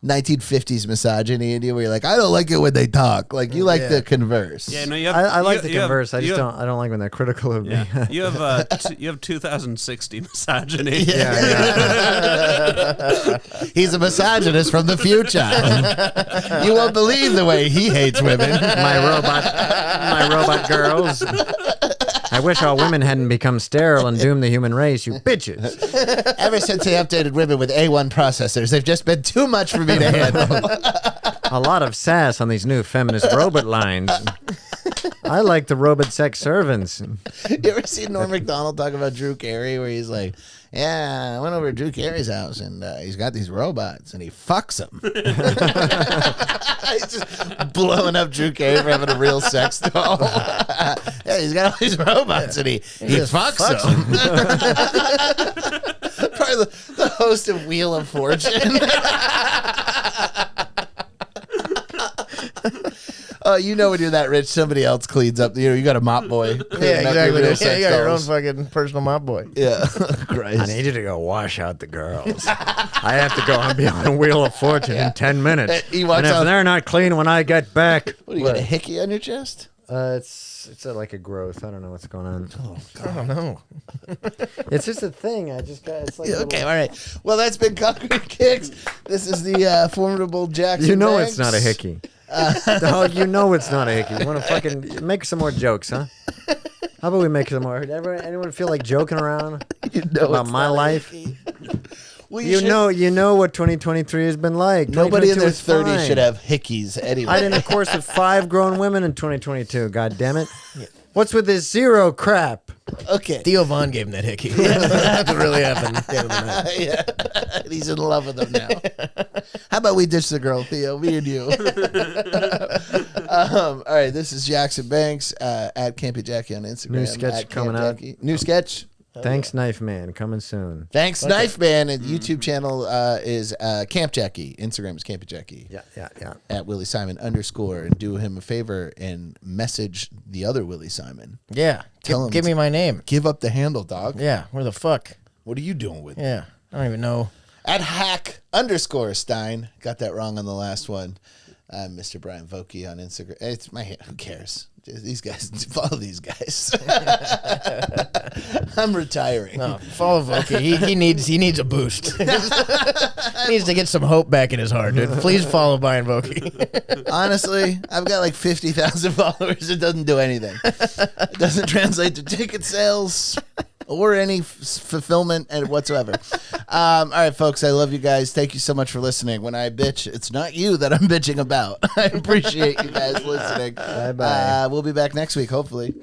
1950s misogyny in you where you're like, I don't like it when they talk. Like, you like to converse. yeah, no, you have, I like to you have- converse. I you just have- don't. I don't like when they're critical of me. Yeah, you have 2060 misogyny. He's a misogynist from the future. You won't believe the way he hates women. my robot girls. I wish all women hadn't become sterile and doomed the human race, you bitches. Ever since they updated women with A1 processors, they've just been too much for me to handle. A lot of sass on these new feminist robot lines. I like the robot sex servants. You ever seen Norm Macdonald talk about Drew Carey where he's like, yeah, I went over to Drew Carey's house and he's got these robots and he fucks them. He's just blowing up Drew Carey for having a real sex doll. Yeah, he's got all these robots and he fucks them. Probably the host of Wheel of Fortune. Oh, you know when you're that rich, somebody else cleans up. You got a mop boy. Yeah, cleaning up your exactly. real Yeah, sex you got your own dolls. fucking personal mop boy. Yeah. I Christ. need you to go wash out the girls. I have to go and be on a Wheel of Fortune in 10 minutes. He walks And if out- they're not clean when I get back, What, you got a hickey on your chest? it's like a growth. I don't know what's going on. I don't know. It's just a thing. I just got. It's like a Okay, little- all right. Well, that's been Concrete Kicks. This is the formidable Jackson. You know Banks. it's not a hickey. Dog, you know it's not a hickey. You want to fucking make some more jokes, huh? How about we make some more? Anyone feel like joking around You know about it's my not a life? hickey. Well, You know what 2023 has been like. Nobody in 2022 their is 30s fine. should have hickeys anyway. I did a course with 5 grown women in 2022. God damn it! What's with this zero crap? Okay. Theo Vaughn gave him that hickey. That's what really happened. at the end of the night. Yeah. He's in love with them now. How about we ditch the girl, Theo? Me and you. All right, this is Jackson Banks at Campy Jacky on Instagram. New sketch at coming Camp out. Jacky. New sketch. Thanks, Knife Man, coming soon. Thanks, Knife Man. And YouTube channel is Camp Jacky. Instagram is Campy Jacky. Yeah. At Willie Simon _ and do him a favor and message the other Willie Simon. Yeah. Tell him Give me my name. Give up the handle, dog. Yeah. Where the fuck? What are you doing with it? Yeah. I don't even know. At hack _ Stein. Got that wrong on the last one. Mr. Bryan Vokey on Instagram. It's my hand. Who cares? These guys. Follow these guys. I'm retiring. No, follow Vokey. He needs a boost. He needs to get some hope back in his heart, dude. Please follow Brian Vokey. Honestly, I've got like 50,000 followers. It doesn't do anything. It doesn't translate to ticket sales or any fulfillment and whatsoever. All right, folks, I love you guys. Thank you so much for listening. When I bitch, it's not you that I'm bitching about. I appreciate you guys listening. Bye-bye. We'll be back next week, hopefully.